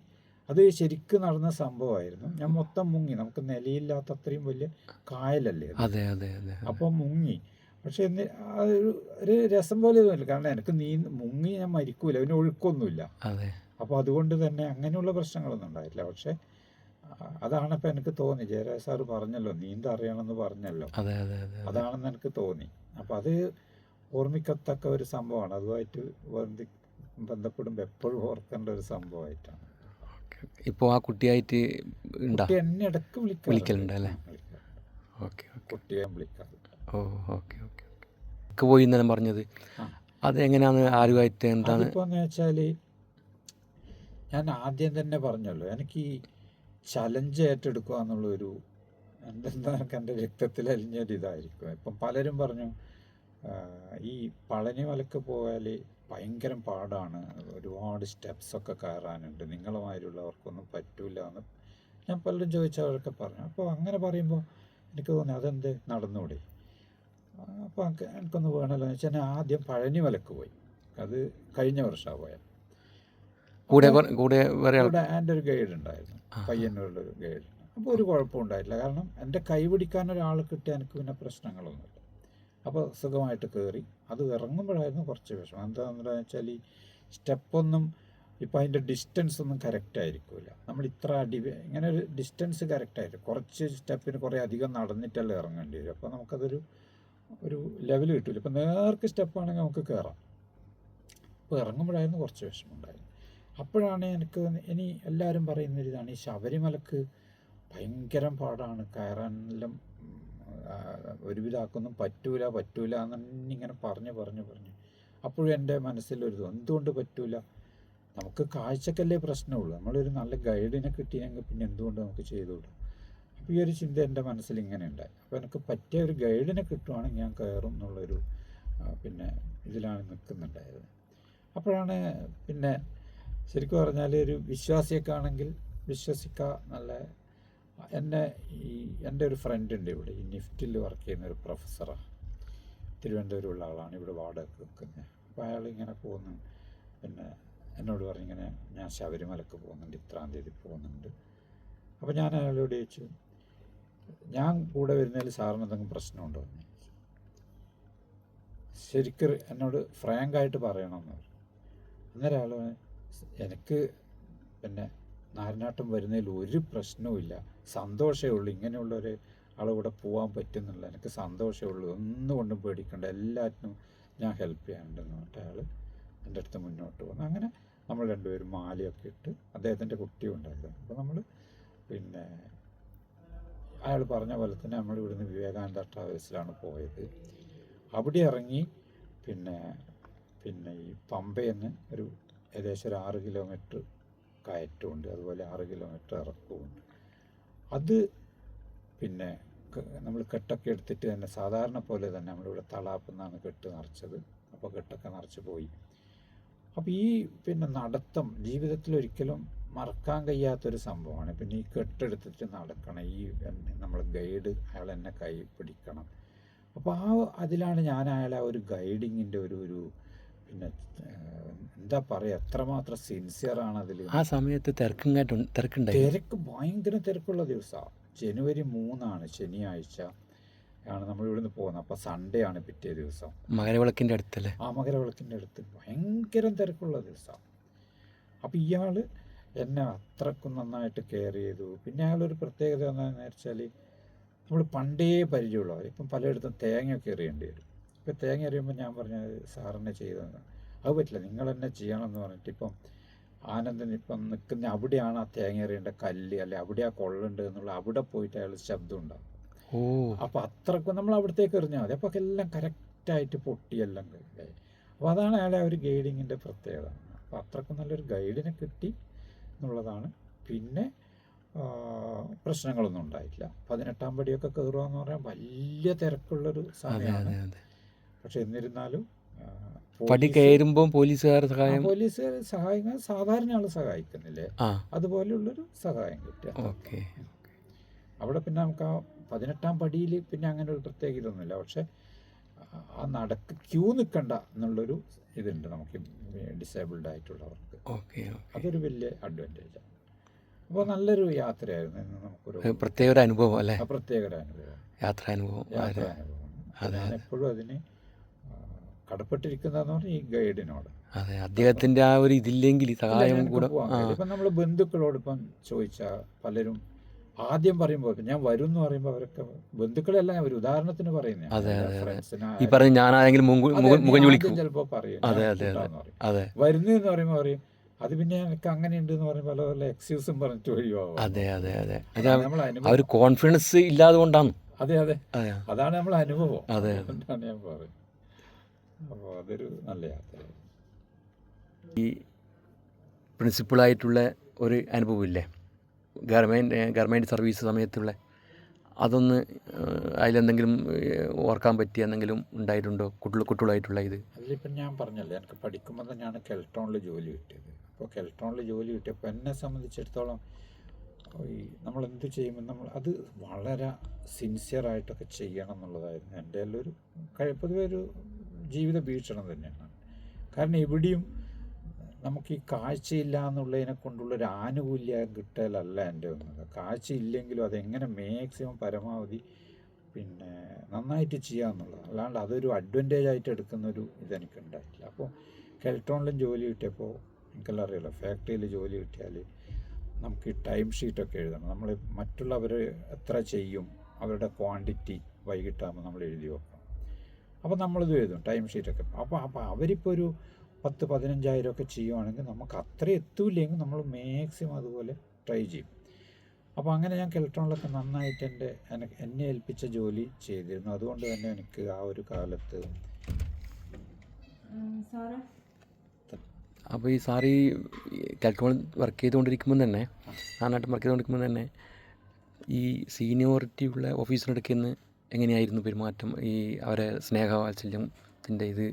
അത് ശരിക്കും നടന്ന സംഭവമായിരുന്നു. ഞാൻ മൊത്തം മുങ്ങി, നമുക്ക് നിലയില്ലാത്ത അത്രയും വലിയ കായലല്ലേ. അതെ അതെ അതെ. അപ്പോൾ മുങ്ങി. പക്ഷെ ഒരു രസം പോലെ തോന്നില്ല, കാരണം എനിക്ക് മുങ്ങി ഞാൻ മരിക്കൂല, പിന്നെ ഒഴുക്കൊന്നുമില്ല. അതെ. അപ്പോൾ അതുകൊണ്ട് തന്നെ അങ്ങനെയുള്ള പ്രശ്നങ്ങളൊന്നും ഉണ്ടായിട്ടില്ല. പക്ഷേ അതാണിപ്പോൾ എനിക്ക് തോന്നി, ജയരാജ് സാറ് പറഞ്ഞല്ലോ നീന്ത അറിയണമെന്ന് പറഞ്ഞല്ലോ, അതെ അതെ അതെ, അതാണെന്ന് എനിക്ക് തോന്നി. അപ്പോൾ അത് ഓർമ്മിക്കത്തക്ക ഒരു സംഭവമാണ്. അതുമായിട്ട് ബന്ധപ്പെടുമ്പോൾ എപ്പോഴും ഓർക്കേണ്ട ഒരു സംഭവമായിട്ടാണ്. ഇപ്പോൾ ആ കുട്ടിയായിട്ട് എന്നെ ഇടയ്ക്ക് വിളിക്കലുണ്ട് അല്ലേ? ഓക്കെ. കുട്ടിയെ വിളിക്കാറുണ്ട്. ഓ ഓക്കെ ഓക്കെ. പോയി എന്നാലും പറഞ്ഞത് അത് എങ്ങനെയാണ്, ആരുമായിട്ട് എന്താണ്? ഇപ്പോൾ എന്ന് വെച്ചാൽ ഞാൻ ആദ്യം തന്നെ പറഞ്ഞല്ലോ, എനിക്ക് ഈ ചലഞ്ച് ഏറ്റെടുക്കുക എന്നുള്ളൊരു എന്താ എൻ്റെ രക്തത്തിൽ അലിഞ്ഞൊരിതായിരിക്കും. ഇപ്പം പലരും പറഞ്ഞു ഈ പളനി മലക്ക് പോയാൽ ഭയങ്കര പാടാണ്, ഒരുപാട് സ്റ്റെപ്സൊക്കെ കയറാനുണ്ട്, നിങ്ങളുമാരുള്ളവർക്കൊന്നും പറ്റില്ല എന്ന് ഞാൻ പലരും ചോദിച്ചവരൊക്കെ പറഞ്ഞു. അപ്പോൾ അങ്ങനെ പറയുമ്പോൾ എനിക്ക് തോന്നി അതെന്ത് നടന്നുകൂടി. അപ്പോൾ എനിക്കൊന്ന് വേണമല്ലോ എന്ന് വെച്ചാൽ ഞാൻ ആദ്യം പഴനി മലക്ക് പോയി. അത് കഴിഞ്ഞ വർഷമാണ് പോയത്. കൂടെ എൻ്റെ ഒരു ഗൈഡ് ഉണ്ടായിരുന്നു, പയ്യന്നൂരിലൊരു ഗൈഡ്. അപ്പോൾ ഒരു കുഴപ്പം ഉണ്ടായിട്ടില്ല, കാരണം എൻ്റെ കൈ പിടിക്കാൻ ഒരാൾ കിട്ടിയാൽ എനിക്ക് പിന്നെ പ്രശ്നങ്ങളൊന്നുമില്ല. അപ്പോൾ സുഖമായിട്ട് കയറി. അത് ഇറങ്ങുമ്പോഴായിരുന്നു കുറച്ച് വിഷമം. എന്താണെന്ന് വെച്ചാൽ ഈ സ്റ്റെപ്പൊന്നും ഇപ്പോൾ അതിൻ്റെ ഡിസ്റ്റൻസ് ഒന്നും കറക്റ്റ് ആയിരിക്കില്ല. നമ്മൾ ഇത്ര ഇങ്ങനെ ഒരു ഡിസ്റ്റൻസ് കറക്റ്റായിട്ട് കുറച്ച് സ്റ്റെപ്പിന് കുറേ അധികം നടന്നിട്ടല്ലേ ഇറങ്ങേണ്ടി വരും. അപ്പോൾ നമുക്കതൊരു ലെവൽ കിട്ടില്ല. ഇപ്പോൾ നേർക്ക് സ്റ്റെപ്പാണെങ്കിൽ നമുക്ക് കയറാം. അപ്പോൾ ഇറങ്ങുമ്പോഴായിരുന്നു കുറച്ച് വിഷമമുണ്ടായിരുന്നു. അപ്പോഴാണ് എനിക്ക് ഇനി എല്ലാവരും പറയുന്നൊരിതാണ്, ഈ ശബരിമലക്ക് ഭയങ്കര പാടാണ് കയറാനെല്ലാം, ഒരുവിധാക്കൊന്നും പറ്റൂല എന്നിങ്ങനെ പറഞ്ഞ് അപ്പോഴും എൻ്റെ മനസ്സിലൊരു എന്തുകൊണ്ട് പറ്റൂല, നമുക്ക് കാഴ്ചക്കല്ലേ പ്രശ്നമുള്ളൂ, നമ്മളൊരു നല്ല ഗൈഡിനെ കിട്ടിയെങ്കിൽ പിന്നെ എന്തുകൊണ്ട് നമുക്ക് ചെയ്തുകൂടാ. അപ്പോൾ ഈ ഒരു ചിന്ത എൻ്റെ മനസ്സിൽ ഇങ്ങനെ ഉണ്ടായി. അപ്പോൾ എനിക്ക് പറ്റിയ ഒരു ഗൈഡിനെ കിട്ടുവാണെങ്കിൽ ഞാൻ കയറും എന്നുള്ളൊരു പിന്നെ ഇതിലാണ് നിൽക്കുന്നുണ്ടായത്. അപ്പോഴാണ് പിന്നെ ശരിക്കും പറഞ്ഞാൽ ഒരു വിശ്വാസിയൊക്കെ ആണെങ്കിൽ വിശ്വസിക്കുക നല്ല. എൻ്റെ ഒരു ഫ്രണ്ട് ഉണ്ട് ഇവിടെ, ഈ നിഫ്റ്റിൽ വർക്ക് ചെയ്യുന്ന ഒരു പ്രൊഫസറാണ്, തിരുവനന്തപുരമുള്ള ആളാണ്, ഇവിടെ വാടക നിൽക്കുന്നത്. അപ്പോൾ അയാൾ ഇങ്ങനെ പോകുന്നു, പിന്നെ എന്നോട് പറഞ്ഞിങ്ങനെ ഞാൻ ശബരിമലക്ക് പോകുന്നുണ്ട്, ഇത്രാം തീയതി പോകുന്നുണ്ട്. അപ്പോൾ ഞാൻ അയാളോട് ചോദിച്ചു, ഞാൻ കൂടെ വരുന്നതിൽ സാറിന് എന്തെങ്കിലും പ്രശ്നമുണ്ടോ എന്ന് ചോദിച്ചു. ശരിക്കും എന്നോട് ഫ്രാങ്കായിട്ട് പറയണമെന്ന് പറഞ്ഞു. അന്നേരം ആൾ എനിക്ക് പിന്നെ നാരനാട്ടം വരുന്നതിൽ ഒരു പ്രശ്നവുമില്ല, സന്തോഷമേ ഉള്ളൂ, ഇങ്ങനെയുള്ളൊരു ആളുകൂടെ പോകാൻ പറ്റുന്നുള്ള എനിക്ക് സന്തോഷമേ ഉള്ളൂ, ഒന്നുകൊണ്ടും പേടിക്കണ്ട, എല്ലാറ്റിനും ഞാൻ ഹെൽപ്പ് ചെയ്യാനുണ്ടെന്ന് പറഞ്ഞിട്ട് അയാൾ എൻ്റെ അടുത്ത് മുന്നോട്ട് വന്നു. അങ്ങനെ നമ്മൾ രണ്ടുപേരും മാലയൊക്കെ ഇട്ട്, അദ്ദേഹത്തിൻ്റെ കുട്ടിയും ഉണ്ടായിരുന്നു. അപ്പോൾ നമ്മൾ പിന്നെ അയാൾ പറഞ്ഞ പോലെ തന്നെ നമ്മൾ ഇവിടുന്ന് വിവേകാനന്ദ ട്രാവൽസിലാണ് പോയത്. അവിടെ ഇറങ്ങി പിന്നെ ഈ പമ്പയിൽ നിന്ന് ഏകദേശം ഒരു 6 കിലോമീറ്റർ കയറ്റമുണ്ട്, അതുപോലെ 6 കിലോമീറ്റർ ഇറക്കമുണ്ട്. അത് പിന്നെ നമ്മൾ കെട്ടൊക്കെ എടുത്തിട്ട് തന്നെ സാധാരണ പോലെ തന്നെ നമ്മളിവിടെ തളാപ്പിൽ നിന്നാണ് കെട്ട് നിറച്ചത്. അപ്പോൾ കെട്ടൊക്കെ നിറച്ച് പോയി. അപ്പോൾ ഈ പിന്നെ നടത്തം ജീവിതത്തിൽ ഒരിക്കലും മറക്കാൻ കഴിയാത്തൊരു സംഭവമാണ്. പിന്നെ ഈ കെട്ടെടുത്തിട്ട് നടക്കണം, ഈ നമ്മൾ ഗൈഡ് അയാൾ എന്നെ കൈ പിടിക്കണം. അപ്പോൾ അതിലാണ് ഞാൻ അയാളെ ഒരു ഗൈഡിങ്ങിൻ്റെ ഒരു പിന്നെ എന്താ പറയുക, എത്രമാത്രം സിൻസിയറാണ് അതിൽ. ആ സമയത്ത് തിരക്ക് ഭയങ്കര തിരക്കുള്ള ദിവസമാണ്. ജനുവരി 3 ശനിയാഴ്ച ആണ് നമ്മൾ ഇവിടുന്ന് പോകുന്നത്. അപ്പോൾ സൺഡേ ആണ് പിറ്റേ ദിവസം, മകരവിളക്കിൻ്റെ അടുത്തല്ലേ. ആ മകരവിളക്കിൻ്റെ അടുത്ത് ഭയങ്കര തിരക്കുള്ള ദിവസമാണ്. അപ്പോൾ ഇയാൾ എന്നെ അത്രക്കും നന്നായിട്ട് കെയർ ചെയ്തു. പിന്നെ അയാളൊരു പ്രത്യേകത എന്താണെന്ന് വെച്ചാൽ, നമ്മൾ പണ്ടേ പരിചയമുള്ളവർ ഇപ്പം പലയിടത്തും തേങ്ങയൊക്കെ എറിയേണ്ടി വരും. ഇപ്പോൾ തേങ്ങ എറിയുമ്പോൾ ഞാൻ പറഞ്ഞത് സാറിനെ ചെയ്തതെന്ന്, അത് പറ്റില്ല, നിങ്ങൾ തന്നെ ചെയ്യണമെന്ന് പറഞ്ഞിട്ട് ഇപ്പം ആനന്ദൻ ഇപ്പം നിൽക്കുന്ന അവിടെയാണ് ആ തേങ്ങ എറിയേണ്ട കല്ല്, അല്ലെ അവിടെ ആ കൊള്ളുണ്ട് എന്നുള്ള അവിടെ പോയിട്ട് അയാൾ ശബ്ദം ഉണ്ടാകും. അപ്പോൾ അത്രക്കും നമ്മൾ അവിടത്തേക്ക് എറിഞ്ഞാൽ മതി, അപ്പോൾ എല്ലാം കറക്റ്റായിട്ട് പൊട്ടിയെല്ലാം കഴിയും. അപ്പോൾ അതാണ് അയാളെ ഒരു ഗൈഡിങ്ങിൻ്റെ പ്രത്യേകത. അപ്പോൾ അത്രക്കും നല്ലൊരു ഗൈഡിനെ കിട്ടി എന്നുള്ളതാണ്. പിന്നെ പ്രശ്നങ്ങളൊന്നും ഉണ്ടായിട്ടില്ല. 18-ാം പടിയൊക്കെ കയറുക എന്ന് പറയാൻ വലിയ തിരക്കുള്ളൊരു സമയമാണ്. പക്ഷെ എന്നിരുന്നാലും പടി കയറുമ്പോൾ പോലീസുകാർ സഹായിക്കാൻ സാധാരണ ആൾ സഹായിക്കുന്നില്ലേ, അതുപോലെയുള്ളൊരു സഹായം കിട്ടുക. അവിടെ പിന്നെ നമുക്ക് ആ 18-ാം പടിയിൽ പിന്നെ അങ്ങനെ ഒരു പ്രത്യേക ഇതൊന്നുമില്ല. പക്ഷെ ആ ക്യൂ നിൽക്കണ്ട എന്നുള്ളൊരു ഇതുണ്ട് നമുക്ക് ഡിസേബിൾഡ് ആയിട്ടുള്ളവർക്ക്. അതൊരു വലിയ അഡ്വാൻറ്റേജാണ്. അപ്പോൾ നല്ലൊരു യാത്രയായിരുന്നു. നമുക്കൊരു പ്രത്യേക ഒരു അനുഭവം അല്ലേ, പ്രത്യേക ഒരു അനുഭവം, യാത്രാനുഭവം. ഞാൻ എപ്പോഴും അതിന് കടപ്പെട്ടിരിക്കുന്നതെന്ന് പറഞ്ഞാൽ ഈ ഗൈഡിനോട്. അതെ, അദ്ദേഹത്തിൻ്റെ ആ ഒരു ഇതില്ലെങ്കിൽ സഹായം കൂടെ. ഇപ്പം നമ്മൾ ബന്ധുക്കളോട് ഇപ്പം ചോദിച്ചാൽ പലരും ആദ്യം പറയുമ്പോൾ ഞാൻ വരും എന്ന് പറയുമ്പോൾ അവരൊക്കെ ബന്ധുക്കളെല്ലാം ഒരു ഉദാഹരണത്തിന് പറയുന്നത് ചിലപ്പോൾ പറയും വരുന്നതെന്ന് പറയുമ്പോൾ പറയും അത് പിന്നെ എനിക്ക് അങ്ങനെയുണ്ട് എന്ന് പറയുമ്പോൾ പല പല എക്സ്ക്യൂസും പറഞ്ഞിട്ട് ഒഴിവാകും. ഒരു കോൺഫിഡൻസ് ഇല്ലാതെ കൊണ്ടാണ്. അതെ അതാണ് നമ്മളെ അനുഭവം. അതുകൊണ്ടാണ് ഞാൻ പറയുന്നത്. അപ്പോൾ അതൊരു നല്ല യാത്രയാണ്. ഈ പ്രിൻസിപ്പിളായിട്ടുള്ള ഒരു അനുഭവമില്ലേ, ഗവൺമെൻറ് സർവീസ് സമയത്തുള്ള, അതൊന്ന് അതിലെന്തെങ്കിലും ഓർക്കാൻ പറ്റിയ എന്തെങ്കിലും ഉണ്ടായിട്ടുണ്ടോ കുട്ടികളായിട്ടുള്ള ഇത്? അതിലിപ്പം ഞാൻ പറഞ്ഞല്ലേ, എനിക്ക് പഠിക്കുമ്പോൾ തന്നെയാണ് കെൽട്രോണിൽ ജോലി കിട്ടിയത്. അപ്പോൾ കെൽട്രോണിൽ ജോലി കിട്ടിയപ്പോൾ എന്നെ സംബന്ധിച്ചിടത്തോളം നമ്മൾ എന്ത് ചെയ്യുമ്പോൾ നമ്മൾ അത് വളരെ സിൻസിയറായിട്ടൊക്കെ ചെയ്യണം എന്നുള്ളതായിരുന്നു എൻ്റെ ഒരു പൊതുവെ ഒരു ജീവിത വീക്ഷണം തന്നെയാണ്. കാരണം എവിടെയും നമുക്ക് ഈ കാഴ്ചയില്ല എന്നുള്ളതിനെ കൊണ്ടുള്ളൊരു ആനുകൂല്യം കിട്ടലല്ല എൻ്റെ ഒന്നത്. കാഴ്ചയില്ലെങ്കിലും അതെങ്ങനെ മാക്സിമം പരമാവധി പിന്നെ നന്നായിട്ട് ചെയ്യുക എന്നുള്ളത്, അല്ലാണ്ട് അതൊരു അഡ്വാൻറ്റേജ് ആയിട്ട് എടുക്കുന്നൊരു ഇതെനിക്കുണ്ടായിട്ടില്ല. അപ്പോൾ കെൽട്രോണിലും ജോലി കിട്ടിയപ്പോൾ എനിക്കെല്ലാം അറിയാലോ, ഫാക്ടറിയിൽ ജോലി കിട്ടിയാൽ നമുക്ക് ഈ ടൈം ഷീറ്റൊക്കെ എഴുതണം. നമ്മൾ മറ്റുള്ളവർ എത്ര ചെയ്യും അവരുടെ ക്വാണ്ടിറ്റി വൈകിട്ടാകുമ്പോൾ നമ്മൾ എഴുതി വെക്കണം. അപ്പോൾ നമ്മളിത് എഴുതും ടൈം ഷീറ്റൊക്കെ. അപ്പോൾ അവരിപ്പോൾ ഒരു 10-15,000 ഒക്കെ ചെയ്യുവാണെങ്കിൽ നമുക്ക് അത്ര എത്തൂല്ലെങ്കിൽ നമ്മൾ മാക്സിമം അതുപോലെ ട്രൈ ചെയ്യും. അപ്പോൾ അങ്ങനെ ഞാൻ കെൽട്രോണിലൊക്കെ നന്നായിട്ട് എന്നെ ഏൽപ്പിച്ച ജോലി ചെയ്തിരുന്നു. അതുകൊണ്ട് തന്നെ എനിക്ക് ആ ഒരു കാലത്ത് അപ്പോൾ ഈ സാറ് ഈ കെൽട്രോണിൽ വർക്ക് ചെയ്തുകൊണ്ടിരിക്കുമ്പോൾ തന്നെ, നാനായിട്ട് വർക്ക് ചെയ്തുകൊണ്ടിരിക്കുമ്പോൾ തന്നെ ഈ സീനിയോറിറ്റി ഉള്ള ഓഫീസിനെടുക്കുന്ന എങ്ങനെയായിരുന്നു പെരുമാറ്റം? ഈ അവരെ സ്നേഹവാത്സല്യത്തിൻ്റെ ഇത്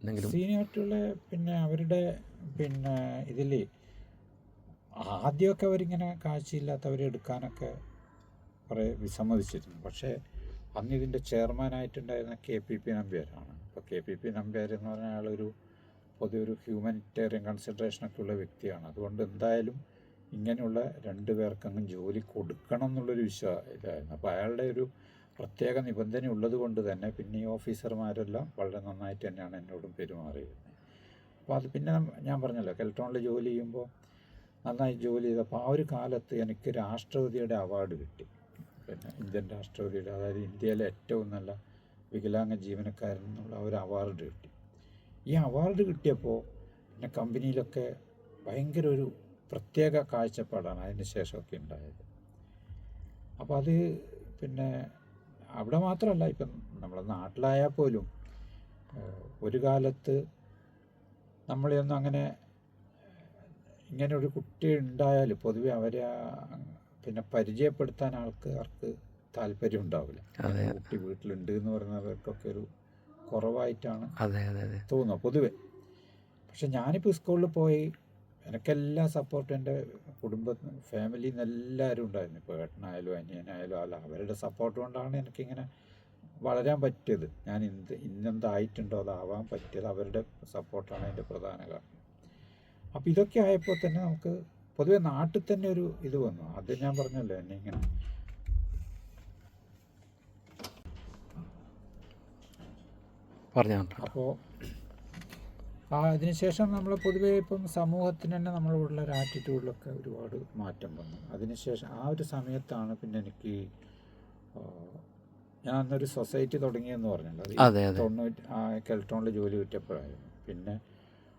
എന്തെങ്കിലും? സീനിയോറിറ്റിയുള്ള പിന്നെ അവരുടെ ഇതിൽ ആദ്യമൊക്കെ അവരിങ്ങനെ കാഴ്ചയില്ലാത്തവരെ എടുക്കാനൊക്കെ കുറേ വിസമ്മതിച്ചിരുന്നു. പക്ഷേ അന്ന് ഇതിൻ്റെ ചെയർമാനായിട്ടുണ്ടായിരുന്ന KPP നമ്പ്യാരാണ്. അപ്പോൾ KPP നമ്പ്യാർ എന്ന് പറഞ്ഞാൽ അയാളൊരു പൊതുവെ ഒരു ഹ്യൂമാനിറ്റേറിയൻ കൺസിഡറേഷനൊക്കെ ഉള്ള വ്യക്തിയാണ്. അതുകൊണ്ട് എന്തായാലും ഇങ്ങനെയുള്ള 2 പേർക്കങ്ങും ജോലി കൊടുക്കണം എന്നുള്ളൊരു ഇതായിരുന്നു. അപ്പോൾ അയാളുടെ ഒരു പ്രത്യേക നിബന്ധന ഉള്ളത് കൊണ്ട് തന്നെ പിന്നെ ഈ ഓഫീസർമാരെല്ലാം വളരെ നന്നായിട്ട് തന്നെയാണ് എന്നോടും പെരുമാറിയിരുന്നത്. അപ്പോൾ അത് പിന്നെ ഞാൻ പറഞ്ഞല്ലോ, കെൽട്രോണിൽ ജോലി ചെയ്യുമ്പോൾ നന്നായി ജോലി ചെയ്തപ്പോൾ ആ ഒരു കാലത്ത് എനിക്ക് രാഷ്ട്രപതിയുടെ അവാർഡ് കിട്ടി. പിന്നെ ഇന്ത്യൻ രാഷ്ട്രപതിയുടെ, അതായത് ഇന്ത്യയിലെ ഏറ്റവും നല്ല വികലാംഗ ജീവനക്കാരൻ എന്നുള്ള ഒരു അവാർഡ് കിട്ടി. ഈ അവാർഡ് കിട്ടിയപ്പോൾ പിന്നെ കമ്പനിയിലൊക്കെ ഭയങ്കര ഒരു പ്രത്യേക കാഴ്ചപ്പാടാണ് അതിന് ശേഷമൊക്കെ ഉണ്ടായത്. അപ്പോൾ അത് പിന്നെ അവിടെ മാത്രമല്ല, ഇപ്പം നമ്മളെ നാട്ടിലായാൽ പോലും ഒരു കാലത്ത് നമ്മളെയൊന്നും അങ്ങനെ ഇങ്ങനെ ഒരു കുട്ടി ഉണ്ടായാൽ പൊതുവെ അവരെ പിന്നെ പരിചയപ്പെടുത്താൻ ആൾക്കാർക്ക് താല്പര്യം ഉണ്ടാവില്ല. കുട്ടി വീട്ടിലുണ്ട് എന്ന് പറയുന്നവർക്കൊക്കെ ഒരു കുറവായിട്ടാണ് തോന്നുക പൊതുവെ. പക്ഷെ ഞാനിപ്പോൾ സ്കൂളിൽ പോയി എനിക്കെല്ലാ സപ്പോർട്ടും എൻ്റെ ഫാമിലിയിൽ നിന്ന് എല്ലാവരും ഉണ്ടായിരുന്നു. ഇപ്പോൾ ഏട്ടനായാലും അനിയനായാലും അല്ല, അവരുടെ സപ്പോർട്ട് കൊണ്ടാണ് എനിക്കിങ്ങനെ വളരാൻ പറ്റിയത്. ഞാൻ ഇന്നെന്തായിട്ടുണ്ടോ അതാവാൻ പറ്റിയത് അവരുടെ സപ്പോർട്ടാണ് എൻ്റെ പ്രധാന കാരണം. അപ്പോൾ ഇതൊക്കെ ആയപ്പോൾ തന്നെ നമുക്ക് പൊതുവെ നാട്ടിൽ തന്നെ ഒരു ഇത് വന്നു. അത് ഞാൻ പറഞ്ഞല്ലോ, എന്നെ ഇങ്ങനെ അപ്പോൾ അതിനുശേഷം നമ്മൾ പൊതുവേ ഇപ്പം സമൂഹത്തിന് തന്നെ നമ്മളോടുള്ള ഒരു ആറ്റിറ്റ്യൂഡിലൊക്കെ ഒരുപാട് മാറ്റം വന്നു. അതിനുശേഷം ആ ഒരു സമയത്താണ് പിന്നെ എനിക്ക് ഞാൻ അന്നൊരു സൊസൈറ്റി തുടങ്ങിയെന്ന് പറഞ്ഞല്ലോ, അത് കെൽട്രോണിൽ ജോലി കിട്ടിയപ്പോഴായിരുന്നു. പിന്നെ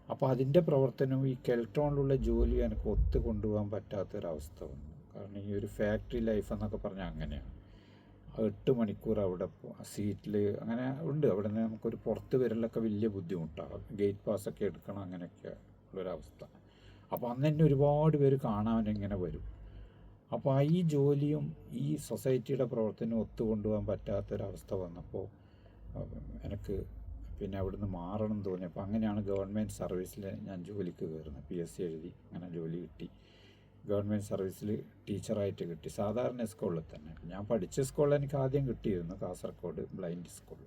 അപ്പോൾ അതിൻ്റെ പ്രവർത്തനവും ഈ കെൽട്രോണിലുള്ള ജോലിയും എനിക്ക് ഒത്തു കൊണ്ടുപോകാൻ പറ്റാത്തൊരവസ്ഥ വന്നു. കാരണം ഈ ഒരു ഫാക്ടറി ലൈഫ് എന്നൊക്കെ പറഞ്ഞാൽ അങ്ങനെയാണ്. 8 മണിക്കൂർ അവിടെ സീറ്റിൽ അങ്ങനെ ഉണ്ട്. അവിടെ നിന്ന് നമുക്കൊരു പുറത്ത് വരലൊക്കെ വലിയ ബുദ്ധിമുട്ടാണ്. ഗേറ്റ് പാസ്സൊക്കെ എടുക്കണം, അങ്ങനെയൊക്കെ ഉള്ളൊരവസ്ഥ. അപ്പോൾ അന്ന് തന്നെ ഒരുപാട് പേര് കാണാൻ ഇങ്ങനെ വരും. അപ്പോൾ ഈ ജോലിയും ഈ സൊസൈറ്റിയുടെ പ്രവർത്തനവും ഒത്തുകൊണ്ടുപോകാൻ പറ്റാത്തൊരവസ്ഥ വന്നപ്പോൾ എനിക്ക് പിന്നെ അവിടുന്ന് മാറണം തോന്നി. അപ്പോൾ അങ്ങനെയാണ് ഗവൺമെൻറ് സർവീസിൽ ഞാൻ ജോലിക്ക് കയറുന്നത്. PSC എഴുതി അങ്ങനെ ജോലി കിട്ടി. ഗവൺമെൻറ് സർവീസിൽ ടീച്ചറായിട്ട് കിട്ടി. സാധാരണ സ്കൂളിൽ തന്നെ. ഞാൻ പഠിച്ച സ്കൂളിൽ എനിക്ക് ആദ്യം കിട്ടിയിരുന്നു, കാസർഗോഡ് ബ്ലൈൻഡ് സ്കൂൾ.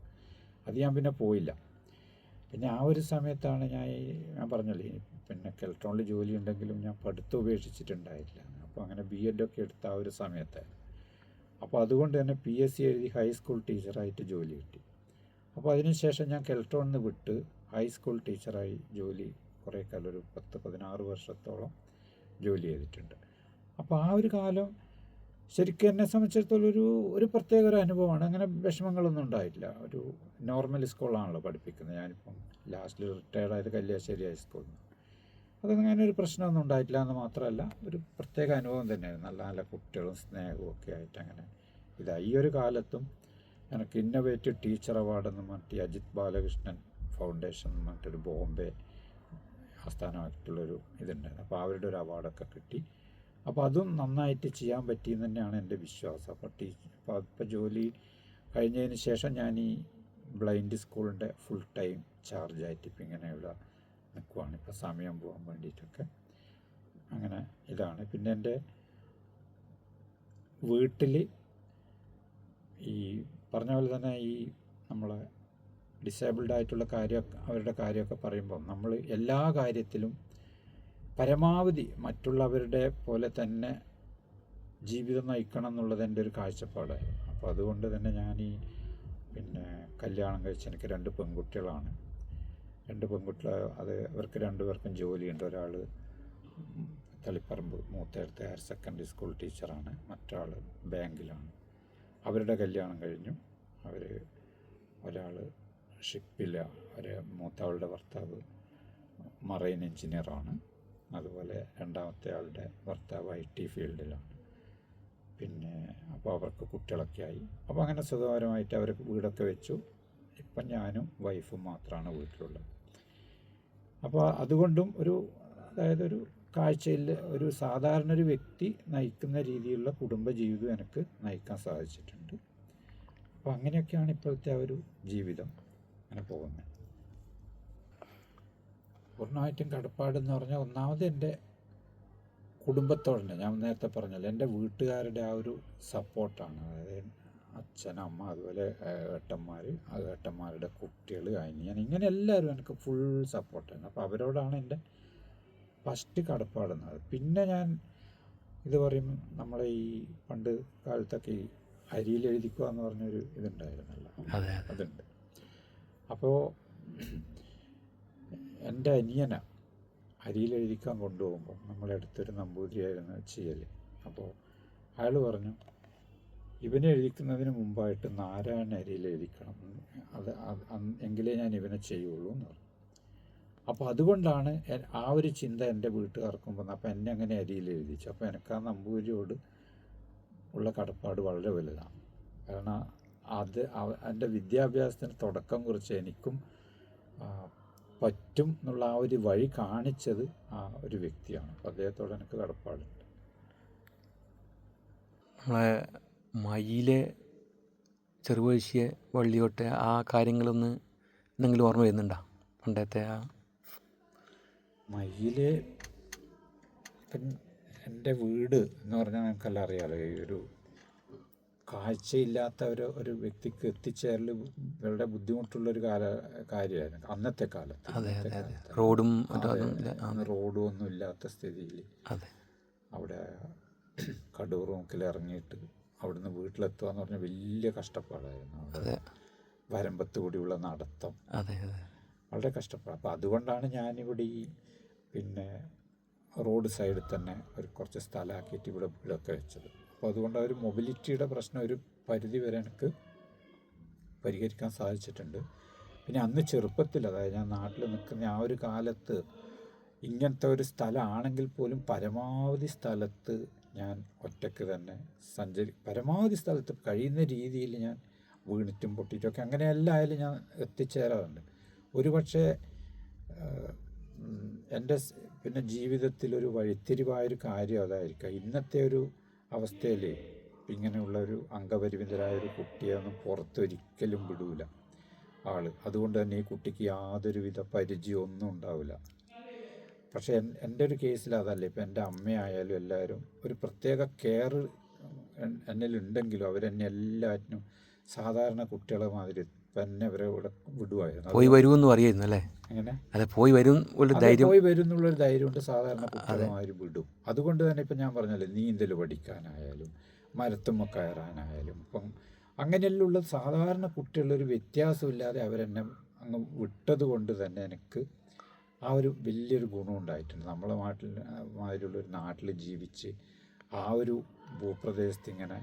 അത് ഞാൻ പിന്നെ പോയില്ല. പിന്നെ ആ ഒരു സമയത്താണ് ഞാൻ പറഞ്ഞല്ലേ, പിന്നെ കെൽട്രോണിൽ ജോലി ഉണ്ടെങ്കിലും ഞാൻ പഠിത്തം ഉപേക്ഷിച്ചിട്ടുണ്ടായില്ല. അപ്പോൾ അങ്ങനെ B.Ed ഒക്കെ എടുത്ത ആ ഒരു സമയത്തായിരുന്നു. അപ്പോൾ അതുകൊണ്ട് തന്നെ PSC എഴുതി ഹൈസ്കൂൾ ടീച്ചറായിട്ട് ജോലി കിട്ടി. അപ്പോൾ അതിനുശേഷം ഞാൻ കെൽട്രോണിൽ നിന്ന് വിട്ട് ഹൈസ്കൂൾ ടീച്ചറായി ജോലി കുറേ കാലം, ഒരു 10-16 വർഷത്തോളം ജോലി ചെയ്തിട്ടുണ്ട്. അപ്പോൾ ആ ഒരു കാലം ശരിക്കും എന്നെ സംബന്ധിച്ചിടത്തോളം ഒരു പ്രത്യേക ഒരു അനുഭവമാണ്. അങ്ങനെ വിഷമങ്ങളൊന്നും ഉണ്ടായിട്ടില്ല. ഒരു നോർമൽ സ്കൂളാണല്ലോ പഠിപ്പിക്കുന്നത്. ഞാനിപ്പം ലാസ്റ്റിൽ റിട്ടയർഡായത് കല്യാശ്ശേരി ഹൈസ്കൂളിൽ നിന്ന്. അതൊന്നും അങ്ങനെ ഒരു പ്രശ്നമൊന്നും ഉണ്ടായിട്ടില്ല എന്ന് മാത്രമല്ല, ഒരു പ്രത്യേക അനുഭവം തന്നെയായിരുന്നു. നല്ല നല്ല കുട്ടികളും സ്നേഹവും ഒക്കെ ആയിട്ട് അങ്ങനെ ഈ ഒരു കാലത്തും എനിക്ക് ഇന്നോവേറ്റീവ് ടീച്ചർ അവാർഡ് എന്ന് പറഞ്ഞിട്ട് അജിത് ബാലകൃഷ്ണൻ ഫൗണ്ടേഷൻ എന്ന് പറഞ്ഞിട്ടൊരു ബോംബെ ആസ്ഥാനമായിട്ടുള്ളൊരു ഇതുണ്ടായിരുന്നു. അപ്പോൾ അവരുടെ ഒരു അവാർഡൊക്കെ കിട്ടി. അപ്പോൾ അതും നന്നായിട്ട് ചെയ്യാൻ പറ്റിയെന്ന് തന്നെയാണ് എൻ്റെ വിശ്വാസം. അപ്പോൾ ജോലി കഴിഞ്ഞതിന് ശേഷം ഞാൻ ഈ ബ്ലൈൻഡ് സ്കൂളിൻ്റെ ഫുൾ ടൈം ചാർജായിട്ട് ഇപ്പം ഇങ്ങനെയുള്ള നിൽക്കുവാണ്. ഇപ്പോൾ സമയം പോകാൻ വേണ്ടിയിട്ടൊക്കെ അങ്ങനെ ഇതാണ്. പിന്നെ എൻ്റെ വീട്ടിൽ ഈ പറഞ്ഞ പോലെ തന്നെ ഈ നമ്മളെ ഡിസേബിൾഡ് ആയിട്ടുള്ള അവരുടെ കാര്യമൊക്കെ പറയുമ്പോൾ നമ്മൾ എല്ലാ കാര്യത്തിലും പരമാവധി മറ്റുള്ളവരുടെ പോലെ തന്നെ ജീവിതം നയിക്കണം എന്നുള്ളത് എൻ്റെ ഒരു കാഴ്ചപ്പാടായിരുന്നു. അപ്പോൾ അതുകൊണ്ട് തന്നെ ഞാൻ പിന്നെ കല്യാണം കഴിച്ച് എനിക്ക് 2 പെൺകുട്ടികളാണ്. 2 പെൺകുട്ടികൾ, അവർക്ക് 2 പേർക്കും ജോലിയുണ്ട്. ഒരാൾ Taliparamba Moothedath higher secondary school ടീച്ചറാണ്, മറ്റാൾ ബാങ്കിലാണ്. അവരുടെ കല്യാണം കഴിഞ്ഞു. അവർ ഒരാൾ ഷിപ്പില്ല, ഒരു മൂത്തവളുടെ ഭർത്താവ് മറൈൻ എഞ്ചിനീയറാണ്. അതുപോലെ രണ്ടാമത്തെ ആളുടെ ഭർത്താവ് IT ഫീൽഡിലാണ്. പിന്നെ അപ്പോൾ അവർക്ക് കുട്ടികളൊക്കെ ആയി. അപ്പോൾ അങ്ങനെ സുഖകരമായിട്ട് അവർ വീടൊക്കെ വെച്ചു. ഇപ്പം ഞാനും വൈഫും മാത്രമാണ് വീട്ടിലുള്ളത്. അപ്പോൾ അതുകൊണ്ടും അതായത് ഒരു കാഴ്ചയിൽ ഒരു സാധാരണ ഒരു വ്യക്തി നയിക്കുന്ന രീതിയിലുള്ള കുടുംബജീവിതം എനിക്ക് നയിക്കാൻ സാധിച്ചിട്ടുണ്ട്. അപ്പോൾ അങ്ങനെയൊക്കെയാണ് ഇപ്പോഴത്തെ ആ ഒരു ജീവിതം അങ്ങനെ പോകുന്നത്. പൂർണ്ണമായിട്ടും കടപ്പാടെന്ന് പറഞ്ഞാൽ ഒന്നാമത് എൻ്റെ കുടുംബത്തോടെ, ഞാൻ നേരത്തെ പറഞ്ഞല്ലോ, എൻ്റെ വീട്ടുകാരുടെ ആ ഒരു സപ്പോർട്ടാണ്. അതായത് അച്ഛൻ, അമ്മ, അതുപോലെ ഏട്ടന്മാരുടെ കുട്ടികൾ, അനിയൻ, ഇങ്ങനെ എല്ലാവരും എനിക്ക് ഫുൾ സപ്പോർട്ടാണ്. അപ്പോൾ അവരോടാണ് എൻ്റെ ഫസ്റ്റ് കടപ്പാടുന്നത്. പിന്നെ ഞാൻ ഇത് പറയും, നമ്മളെ ഈ പണ്ട് കാലത്തൊക്കെ ഈ അരിയിൽ എഴുതിക്കുക എന്ന് പറഞ്ഞൊരു ഇതുണ്ടായിരുന്നല്ലോ, അതുണ്ട്. അപ്പോൾ എൻ്റെ അനിയനെ അരിയിൽ എഴുതിക്കാൻ കൊണ്ടുപോകുമ്പോൾ നമ്മളെ അടുത്തൊരു നമ്പൂതിരിയായിരുന്നു ചെയ്യൽ. അപ്പോൾ അയാൾ പറഞ്ഞു, ഇവനെ എഴുതിക്കുന്നതിന് മുമ്പായിട്ട് നാരായണ അരിയിൽ എഴുതിക്കണം, എങ്കിലേ ഞാൻ ഇവനെ ചെയ്യുള്ളൂ എന്ന് പറഞ്ഞു. അപ്പോൾ അതുകൊണ്ടാണ് ആ ഒരു ചിന്ത എൻ്റെ വീട്ടുകാർക്കും വന്നത്. അപ്പോൾ എന്നെ അങ്ങനെ അരിയിൽ എഴുതിച്ചു. അപ്പോൾ എനിക്ക് ആ നമ്പൂതിരിയോട് ഉള്ള കടപ്പാട് വളരെ വലുതാണ്. കാരണം എൻ്റെ വിദ്യാഭ്യാസത്തിന് തുടക്കം കുറിച്ച് എനിക്കും പറ്റും എന്നുള്ള ആ ഒരു വഴി കാണിച്ചത് ആ ഒരു വ്യക്തിയാണ്. അപ്പോൾ അദ്ദേഹത്തോട് എനിക്ക് കടപ്പാടുണ്ട്. നമ്മളെ മയിലെ ചെറുപഴിശിയെ വള്ളിയോട്ടെ ആ കാര്യങ്ങളൊന്ന് എന്തെങ്കിലും ഓർമ്മ വരുന്നുണ്ടോ പണ്ടത്തെ? മയില് എൻ്റെ വീട് എന്ന് പറഞ്ഞാൽ നമുക്കെല്ലാം അറിയാമല്ലോ, ഈ ഒരു കാഴ്ചയില്ലാത്ത ഒരു വ്യക്തിക്ക് എത്തിച്ചേരൽ വളരെ ബുദ്ധിമുട്ടുള്ളൊരു കാര്യമായിരുന്നു അന്നത്തെ കാലത്ത്. റോഡും ഒന്നും ഇല്ലാത്ത സ്ഥിതിയിൽ അവിടെ കടൂർ മുക്കിൽ ഇറങ്ങിയിട്ട് അവിടുന്ന് വീട്ടിലെത്തുക എന്ന് പറഞ്ഞാൽ വലിയ കഷ്ടപ്പാടായിരുന്നു. അവിടെ വരമ്പത്ത് കൂടിയുള്ള നടത്തം വളരെ കഷ്ടപ്പാട്. അപ്പോൾ അതുകൊണ്ടാണ് ഞാനിവിടെ ഈ റോഡ് സൈഡിൽ തന്നെ കുറച്ച് സ്ഥലമാക്കിയിട്ട് ഇവിടെ വീടൊക്കെ വെച്ചത്. അപ്പോൾ അതുകൊണ്ട് ഒരു മൊബിലിറ്റിയുടെ പ്രശ്നം ഒരു പരിധി വരെ എനിക്ക് പരിഹരിക്കാൻ സാധിച്ചിട്ടുണ്ട്. പിന്നെ അന്ന് ചെറുപ്പത്തിൽ, അതായത് ഞാൻ നാട്ടിൽ നിൽക്കുന്ന ആ ഒരു കാലത്ത് ഇങ്ങനത്തെ ഒരു സ്ഥലമാണെങ്കിൽ പോലും പരമാവധി സ്ഥലത്ത് ഞാൻ ഒറ്റയ്ക്ക് തന്നെ പരമാവധി സ്ഥലത്ത് കഴിയുന്ന രീതിയിൽ ഞാൻ വീണിട്ടും പൊട്ടിയിട്ടൊക്കെ അങ്ങനെ എല്ലായാലും ഞാൻ എത്തിച്ചേരാറുണ്ട്. ഒരുപക്ഷെ എൻ്റെ ജീവിതത്തിലൊരു വഴിത്തിരിവായൊരു കാര്യം അതായിരിക്കാം. ഇന്നത്തെ ഒരു അവസ്ഥയിൽ ഇങ്ങനെയുള്ളൊരു അംഗപരിമിതരായൊരു കുട്ടിയെ ഒന്നും പുറത്തൊരിക്കലും വിടൂല ആൾ. അതുകൊണ്ട് തന്നെ ഈ കുട്ടിക്ക് യാതൊരുവിധ പരിചയമൊന്നും ഉണ്ടാവില്ല. പക്ഷേ എൻ്റെ ഒരു കേസിൽ അതല്ല. ഇപ്പം എൻ്റെ അമ്മയായാലും എല്ലാവരും ഒരു പ്രത്യേക കെയർ എന്നിലുണ്ടെങ്കിലും അവരെന്നെ എല്ലാറ്റിനും സാധാരണ കുട്ടികളെ മാതിരി തന്നെ അവരെ ഇവിടെ വിടുമായിരുന്നു. പോയി വരുമെന്ന് അറിയായിരുന്നു അല്ലേ? അങ്ങനെ പോയി വരും എന്നുള്ളൊരു ധൈര്യമുണ്ട്, സാധാരണ കുട്ടികളെ മാതിരി വിടും. അതുകൊണ്ട് തന്നെ ഇപ്പം ഞാൻ പറഞ്ഞല്ലോ, നീന്തൽ പഠിക്കാനായാലും മരത്തുമ്മ കയറാനായാലും ഇപ്പം അങ്ങനെയുള്ള സാധാരണ കുട്ടികളൊരു വ്യത്യാസമില്ലാതെ അവരെന്നെ അങ്ങ് വിട്ടത് കൊണ്ട് തന്നെ എനിക്ക് ആ ഒരു വലിയൊരു ഗുണം ഉണ്ടായിട്ടുണ്ട്. നമ്മളെ മാതിരിയുള്ളൊരു നാട്ടിൽ ജീവിച്ച് ആ ഒരു ഭൂപ്രദേശത്ത് ഇങ്ങനെ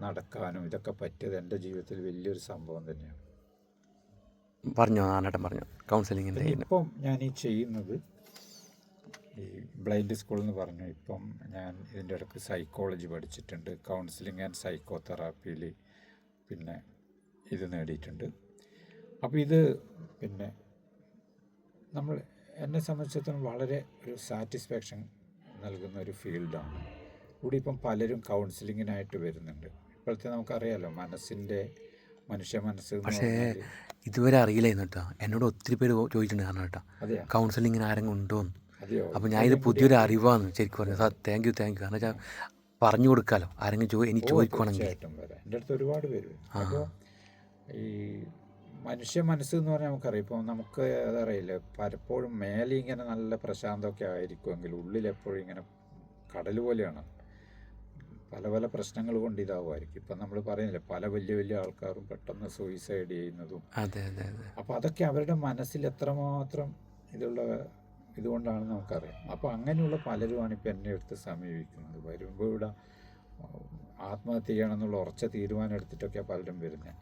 നടക്കാനും ഇതൊക്കെ പറ്റിയത് എൻ്റെ ജീവിതത്തിൽ വലിയൊരു സംഭവം തന്നെയാണ്. പറഞ്ഞു കൗൺസിലിങ്ങിൻ്റെ. ഇപ്പം ഞാൻ ഈ ചെയ്യുന്നത് ഈ ബ്ലൈൻഡ് സ്കൂൾ എന്ന് പറഞ്ഞു. ഇപ്പം ഞാൻ ഇതിൻ്റെ ഇടയ്ക്ക് സൈക്കോളജി പഠിച്ചിട്ടുണ്ട്. കൗൺസിലിംഗ് ആൻഡ് സൈക്കോ തെറാപ്പിയിൽ ഇത് നേടിയിട്ടുണ്ട്. അപ്പോൾ ഇത് എന്നെ സംബന്ധിച്ചിടത്തോളം വളരെ ഒരു സാറ്റിസ്ഫാക്ഷൻ നൽകുന്ന ഒരു ഫീൽഡാണ്. ഇവിടെ ഇപ്പം പലരും കൗൺസിലിങ്ങിനായിട്ട് വരുന്നുണ്ട്. ഇപ്പോഴത്തെ നമുക്കറിയാമല്ലോ മനുഷ്യ മനസ്സ്. പക്ഷേ ഇതുവരെ അറിയില്ലായിരുന്നു കേട്ടോ. എന്നോട് ഒത്തിരി പേര് ചോദിച്ചിട്ടുണ്ട് കാരണം കേട്ടോ, കൗൺസിലിങ്ങിന് ആരെങ്കിലും ഉണ്ടോയെന്ന്. അപ്പോൾ ഞാൻ ഇത് പുതിയൊരു അറിവാണ് ശരിക്കും പറഞ്ഞു. Sir thank you. കാരണം വെച്ചാൽ പറഞ്ഞു കൊടുക്കാമല്ലോ ആരെങ്കിലും എനിക്ക് ചോദിക്കുവാണെങ്കിൽ. എൻ്റെ അടുത്ത് ഒരുപാട് പേര്. അപ്പോൾ ഈ മനുഷ്യ മനസ്സ് എന്ന് പറഞ്ഞാൽ നമുക്കറിയാം. ഇപ്പോൾ നമുക്ക് അതറിയില്ല, പലപ്പോഴും മേലെ ഇങ്ങനെ നല്ല പ്രശാന്തമൊക്കെ ആയിരിക്കുമെങ്കിൽ ഉള്ളിലെപ്പോഴും ഇങ്ങനെ കടൽ പോലെയാണ്. പല പല പ്രശ്നങ്ങൾ കൊണ്ട് ഇതാവുമായിരിക്കും. ഇപ്പം നമ്മൾ പറയുന്നില്ല, പല വലിയ വലിയ ആൾക്കാരും പെട്ടെന്ന് സൂയിസൈഡ് ചെയ്യുന്നതും. അപ്പോൾ അതൊക്കെ അവരുടെ മനസ്സിൽ എത്രമാത്രം ഇതുള്ള ഇതുകൊണ്ടാണെന്ന് നമുക്കറിയാം. അപ്പോൾ അങ്ങനെയുള്ള പലരുമാണ് ഇപ്പോൾ എന്നെ എടുത്ത് സമീപിക്കുന്നത്. വരുമ്പോൾ ഇവിടെ ആത്മഹത്യ ചെയ്യണമെന്നുള്ള ഉറച്ച തീരുമാനം എടുത്തിട്ടൊക്കെയാണ് പലരും വരുന്നത്.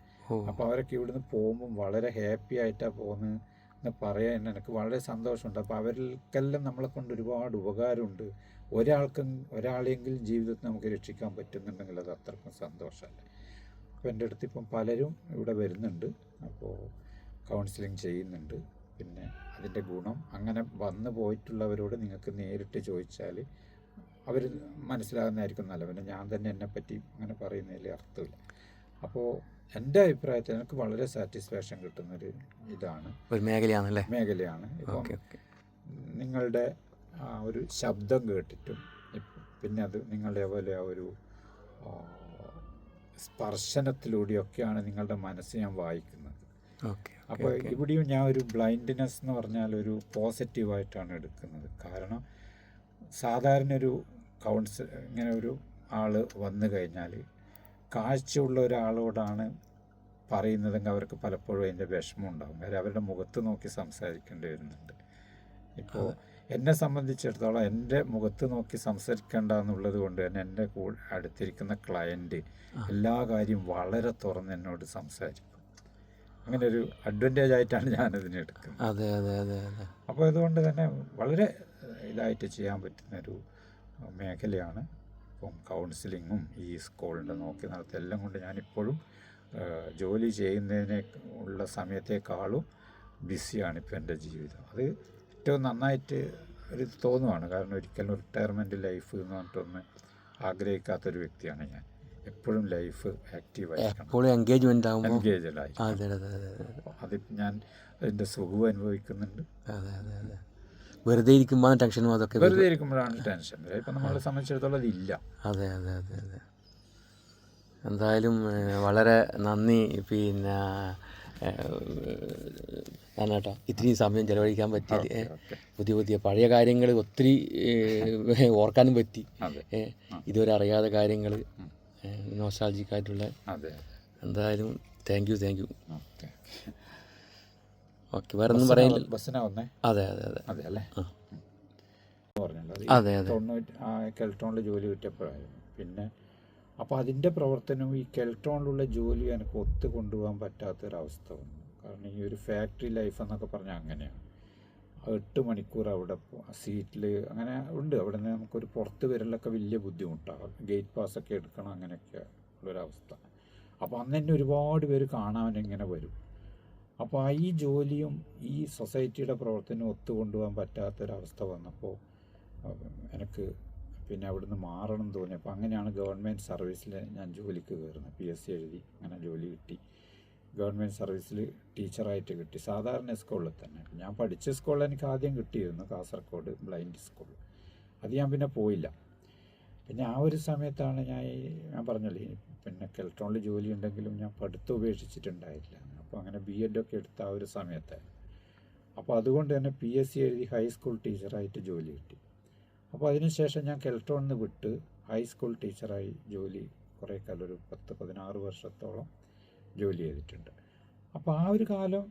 അപ്പോൾ അവരൊക്കെ ഇവിടുന്ന് പോകുമ്പം വളരെ ഹാപ്പി ആയിട്ടാണ് പോകുന്നത് എന്ന് പറയാൻ എനിക്ക് വളരെ സന്തോഷമുണ്ട്. അപ്പോൾ അവർക്കെല്ലാം നമ്മളെ കൊണ്ട് ഒരുപാട് ഉപകാരമുണ്ട്. ഒരാളെങ്കിലും ജീവിതത്തിൽ നമുക്ക് രക്ഷിക്കാൻ പറ്റുന്നുണ്ടെങ്കിൽ അത് അത്രക്കും സന്തോഷമല്ലേ. അപ്പോൾ എൻ്റെ അടുത്ത് ഇപ്പം പലരും ഇവിടെ വരുന്നുണ്ട്, അപ്പോൾ കൗൺസിലിംഗ് ചെയ്യുന്നുണ്ട്. പിന്നെ അതിൻ്റെ ഗുണം അങ്ങനെ വന്നു പോയിട്ടുള്ളവരോട് നിങ്ങൾക്ക് നേരിട്ട് ചോദിച്ചാൽ അവർ മനസ്സിലാകുന്നതായിരിക്കും നല്ലത്. പിന്നെ ഞാൻ തന്നെ എന്നെപ്പറ്റി അങ്ങനെ പറയുന്നതിൽ അർത്ഥമില്ല. അപ്പോൾ എൻ്റെ അഭിപ്രായത്തിൽ എനിക്ക് വളരെ സാറ്റിസ്ഫാക്ഷൻ കിട്ടുന്നൊരു ഒരു മേഖലയാണ്. ഇപ്പം നിങ്ങളുടെ ആ ഒരു ശബ്ദം കേട്ടിട്ടും പിന്നെ അത് നിങ്ങളുടെ പോലെ ആ ഒരു സ്പർശനത്തിലൂടെയൊക്കെയാണ് നിങ്ങളുടെ മനസ്സ് ഞാൻ വായിക്കുന്നത്. അപ്പോൾ ഇവിടെയും ഞാൻ ഒരു ബ്ലൈൻഡ്നെസ് എന്ന് പറഞ്ഞാൽ ഒരു പോസിറ്റീവായിട്ടാണ് എടുക്കുന്നത്. കാരണം സാധാരണ ഒരു ഇങ്ങനെ ഒരു ആൾ വന്നു കഴിഞ്ഞാൽ കാഴ്ചയുള്ള ഒരാളോടാണ് പറയുന്നതെങ്കിൽ അവർക്ക് പലപ്പോഴും അതിൻ്റെ വിഷമം ഉണ്ടാകും. കാര്യം അവരുടെ മുഖത്ത് നോക്കി സംസാരിക്കേണ്ടി വരുന്നുണ്ട്. ഇപ്പോൾ എന്നെ സംബന്ധിച്ചിടത്തോളം എൻ്റെ മുഖത്ത് നോക്കി സംസാരിക്കേണ്ട എന്നുള്ളത് കൊണ്ട് തന്നെ എൻ്റെ അടുത്തിരിക്കുന്ന ക്ലയൻറ്റ് എല്ലാ കാര്യവും വളരെ തുറന്ന് എന്നോട് സംസാരിക്കും. അങ്ങനെ ഒരു അഡ്വാൻറ്റേജ് ആയിട്ടാണ് ഞാനതിനെ എടുക്കുന്നത്. അപ്പോൾ അതുകൊണ്ട് തന്നെ വളരെ ഇതായിട്ട് ചെയ്യാൻ പറ്റുന്നൊരു മേഖലയാണ് ഇപ്പം കൗൺസിലിങ്ങും ഈ സ്കൂളിൻ്റെ നോക്കി നടത്തുക എല്ലാം കൊണ്ട് ഞാനിപ്പോഴും ജോലി ചെയ്യുന്നതിനെ ഉള്ള സമയത്തേക്കാളും ബിസിയാണ് ഇപ്പോൾ എൻ്റെ ജീവിതം. അത് ഏറ്റവും നന്നായിട്ട് ഒരു തോന്നുവാണ്. കാരണം ഒരിക്കലും റിട്ടയർമെൻറ്റ് ലൈഫ് എന്ന് പറഞ്ഞിട്ടൊന്ന് ആഗ്രഹിക്കാത്തൊരു വ്യക്തിയാണ് ഞാൻ. എപ്പോഴും ലൈഫ് ആക്റ്റീവായിരിക്കണം, എൻഗേജഡായി. അത് ഞാൻ അതിൻ്റെ സുഖവും അനുഭവിക്കുന്നുണ്ട്. വെറുതെ ഇരിക്കുമ്പോഴാണ് ടെൻഷനും അതൊക്കെ ടെൻഷൻ. ഇപ്പം നമ്മളെ സംബന്ധിച്ചിടത്തോളം അതില്ല. എന്തായാലും വളരെ നന്ദി. പിന്നെ ഞാനേട്ടാ ഇത്തിരി സമയം ചിലവഴിക്കാൻ പറ്റി. പുതിയ പഴയ കാര്യങ്ങൾ ഒത്തിരി ഓർക്കാനും പറ്റി. ഇതുവരെ അറിയാത്ത കാര്യങ്ങൾ നോസ്റ്റാൾജിക്കായിട്ടുള്ള. എന്തായാലും താങ്ക് യു. ഓക്കെ, വേറെ ഒന്നും പറയാനില്ല. അതെ കെൽട്രോണിൽ ജോലി കിട്ടിയപ്പോഴായിരുന്നു. പിന്നെ അപ്പോൾ അതിൻ്റെ പ്രവർത്തനവും ഈ കെൽട്രോണിലുള്ള ജോലി എനിക്ക് ഒത്തു കൊണ്ടുപോകാൻ പറ്റാത്തൊരവസ്ഥ വന്നു. കാരണം ഈ ഒരു ഫാക്ടറി ലൈഫ് എന്നൊക്കെ പറഞ്ഞാൽ അങ്ങനെയാണ്. 8 മണിക്കൂർ അവിടെ സീറ്റിൽ അങ്ങനെ ഉണ്ട്. അവിടെ നിന്ന് നമുക്കൊരു പുറത്ത് വരലൊക്കെ വലിയ ബുദ്ധിമുട്ടാണ്. ഗേറ്റ് പാസ്സൊക്കെ എടുക്കണം, അങ്ങനെയൊക്കെ ഉള്ളൊരവസ്ഥ. അപ്പോൾ അന്ന് തന്നെ ഒരുപാട് പേര് കാണാൻ ഇങ്ങനെ വരും. അപ്പോൾ ഈ ജോലിയും ഈ സൊസൈറ്റിയുടെ പ്രവർത്തനവും ഒത്തുകൊണ്ടുപോകാൻ പറ്റാത്തൊരവസ്ഥ വന്നപ്പോൾ എനിക്ക് പിന്നെ അവിടുന്ന് മാറണം തോന്നി. അപ്പോൾ അങ്ങനെയാണ് ഗവൺമെൻറ് സർവീസിൽ ഞാൻ ജോലിക്ക് കയറുന്നത്. PSC എഴുതി അങ്ങനെ ജോലി കിട്ടി. ഗവൺമെൻറ് സർവീസിൽ ടീച്ചറായിട്ട് കിട്ടി, സാധാരണ സ്കൂളിൽ തന്നെ. ഞാൻ പഠിച്ച സ്കൂളിൽ എനിക്ക് ആദ്യം കിട്ടിയിരുന്നു, കാസർഗോഡ് ബ്ലൈൻഡ് സ്കൂൾ. അത് ഞാൻ പിന്നെ പോയില്ല. പിന്നെ ആ ഒരു സമയത്താണ് ഞാൻ പറഞ്ഞല്ലേ, പിന്നെ കെൽട്രോണിൽ ജോലി ഉണ്ടെങ്കിലും ഞാൻ പഠിത്തം ഉപേക്ഷിച്ചിട്ടുണ്ടായില്ല. അപ്പോൾ അങ്ങനെ B.Ed ഒക്കെ എടുത്ത ആ ഒരു സമയത്തായിരുന്നു. അപ്പോൾ അതുകൊണ്ട് തന്നെ PSC എഴുതി ഹൈസ്കൂൾ ടീച്ചറായിട്ട് ജോലി കിട്ടി. അപ്പോൾ അതിനുശേഷം ഞാൻ കെൽട്രോണിൽ നിന്ന് വിട്ട് ഹൈസ്കൂൾ ടീച്ചറായി ജോലി കുറേ കാലം, ഒരു 10-16 വർഷത്തോളം ജോലി ചെയ്തിട്ടുണ്ട്. അപ്പോൾ ആ ഒരു കാലം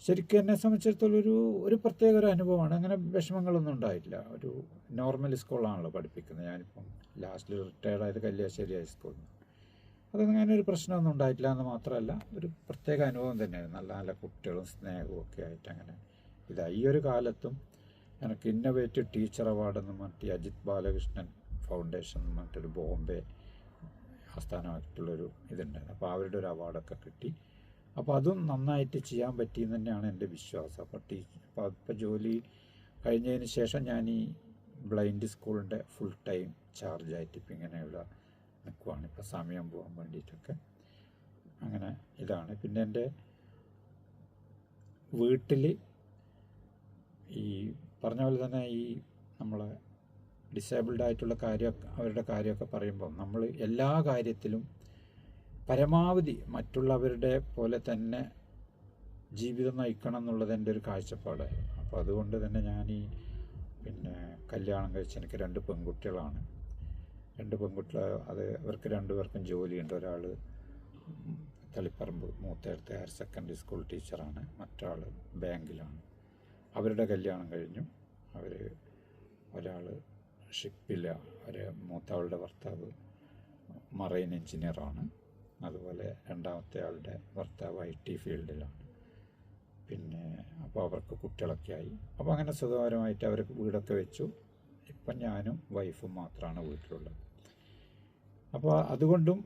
ശരിക്കും എന്നെ സംബന്ധിച്ചിടത്തോളം ഒരു പ്രത്യേക ഒരു അനുഭവമാണ്. അങ്ങനെ വിഷമങ്ങളൊന്നും ഉണ്ടായിട്ടില്ല. ഒരു നോർമൽ സ്കൂളാണല്ലോ പഠിപ്പിക്കുന്നത്. ഞാനിപ്പം ലാസ്റ്റിൽ റിട്ടയർഡായത് കല്യാശ്ശേരി ഹൈസ്കൂളിൽ നിന്ന്. അതൊന്നും അങ്ങനെ ഒരു പ്രശ്നമൊന്നും ഉണ്ടായിട്ടില്ല എന്ന് മാത്രമല്ല, ഒരു പ്രത്യേക അനുഭവം തന്നെയായിരുന്നു. നല്ല നല്ല കുട്ടികളും സ്നേഹവും ഒക്കെ ആയിട്ട് അങ്ങനെ ഈ ഒരു കാലത്തും എനിക്ക് ഇന്നോവേറ്റീവ് ടീച്ചർ അവാർഡ് എന്ന് പറഞ്ഞിട്ട് അജിത് ബാലകൃഷ്ണൻ ഫൗണ്ടേഷൻ എന്ന് പറഞ്ഞിട്ടൊരു ബോംബെ ആസ്ഥാനമായിട്ടുള്ളൊരു ഇതുണ്ടായിരുന്നു. അപ്പോൾ അവരുടെ ഒരു അവാർഡൊക്കെ കിട്ടി. അപ്പോൾ അതും നന്നായിട്ട് ചെയ്യാൻ പറ്റിയെന്ന് തന്നെയാണ് എൻ്റെ വിശ്വാസം. അപ്പോൾ ജോലി കഴിഞ്ഞതിന് ശേഷം ഞാൻ ഈ ബ്ലൈൻഡ് സ്കൂളിൻ്റെ ഫുൾ ടൈം ചാർജായിട്ട് ഇപ്പം ഇങ്ങനെ ഇവിടെ നിൽക്കുവാണ്. ഇപ്പോൾ സമയം പോകാൻ വേണ്ടിയിട്ടൊക്കെ അങ്ങനെ ഇതാണ്. പിന്നെ എൻ്റെ വീട്ടിൽ ഈ പറഞ്ഞ പോലെ തന്നെ ഈ നമ്മളെ ഡിസേബിൾഡ് ആയിട്ടുള്ള അവരുടെ കാര്യമൊക്കെ പറയുമ്പോൾ നമ്മൾ എല്ലാ കാര്യത്തിലും പരമാവധി മറ്റുള്ളവരുടെ പോലെ തന്നെ ജീവിതം നയിക്കണം എന്നുള്ളത് എൻ്റെ ഒരു കാഴ്ചപ്പാടായിരുന്നു. അപ്പോൾ അതുകൊണ്ട് തന്നെ ഞാൻ പിന്നെ കല്യാണം കഴിച്ച് എനിക്ക് 2 പെൺകുട്ടികളാണ്. 2 പെൺകുട്ടികൾ, അവർക്ക് 2 പേർക്കും ജോലിയുണ്ട്. ഒരാൾ Taliparamba Moothedath higher secondary school ടീച്ചറാണ്, മറ്റൊരാൾ ബാങ്കിലാണ്. അവരുടെ കല്യാണം കഴിഞ്ഞു. അവർ ഒരാൾ ഷിപ്പില്ല, മൂത്തവളുടെ ഭർത്താവ് മറൈൻ എഞ്ചിനീയറാണ്. അതുപോലെ രണ്ടാമത്തെ ആളുടെ ഭർത്താവ് IT ഫീൽഡിലാണ്. പിന്നെ അപ്പോൾ അവർക്ക് കുട്ടികളൊക്കെ ആയി. അപ്പോൾ അങ്ങനെ സുഖകരമായിട്ട് അവർ വീടൊക്കെ വെച്ചു. ഇപ്പം ഞാനും വൈഫും മാത്രമാണ് വീട്ടിലുള്ളത്. അപ്പോൾ അതുകൊണ്ടും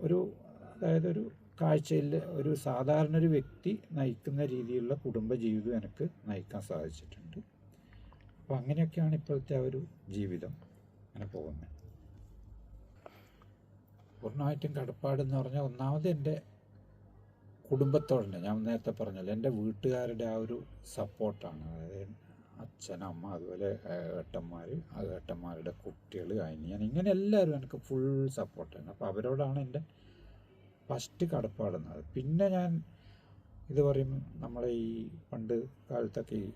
അതായത് ഒരു കാഴ്ചയിൽ ഒരു സാധാരണ ഒരു വ്യക്തി നയിക്കുന്ന രീതിയിലുള്ള കുടുംബജീവിതം എനിക്ക് നയിക്കാൻ സാധിച്ചിട്ടുണ്ട്. അപ്പോൾ അങ്ങനെയൊക്കെയാണ് ഇപ്പോഴത്തെ ആ ഒരു ജീവിതം അങ്ങനെ പോകുന്നത്. പൂർണ്ണമായിട്ടും കടപ്പാടെന്ന് പറഞ്ഞാൽ ഒന്നാമത് എൻ്റെ കുടുംബത്തോടുണ്ട്. ഞാൻ നേരത്തെ പറഞ്ഞല്ലോ, എൻ്റെ വീട്ടുകാരുടെ ആ ഒരു സപ്പോർട്ടാണ്. അതായത് അച്ഛൻ, അമ്മ, അതുപോലെ ഏട്ടന്മാരുടെ കുട്ടികൾ, അനിയൻ, ഇങ്ങനെ എല്ലാവരും എനിക്ക് ഫുൾ സപ്പോർട്ടാണ്. അപ്പോൾ അവരോടാണ് എൻ്റെ ഫസ്റ്റ് കടപ്പാടുന്നത്. പിന്നെ ഞാൻ ഇത് പറയും, നമ്മളെ ഈ പണ്ട് കാലത്തൊക്കെ ഈ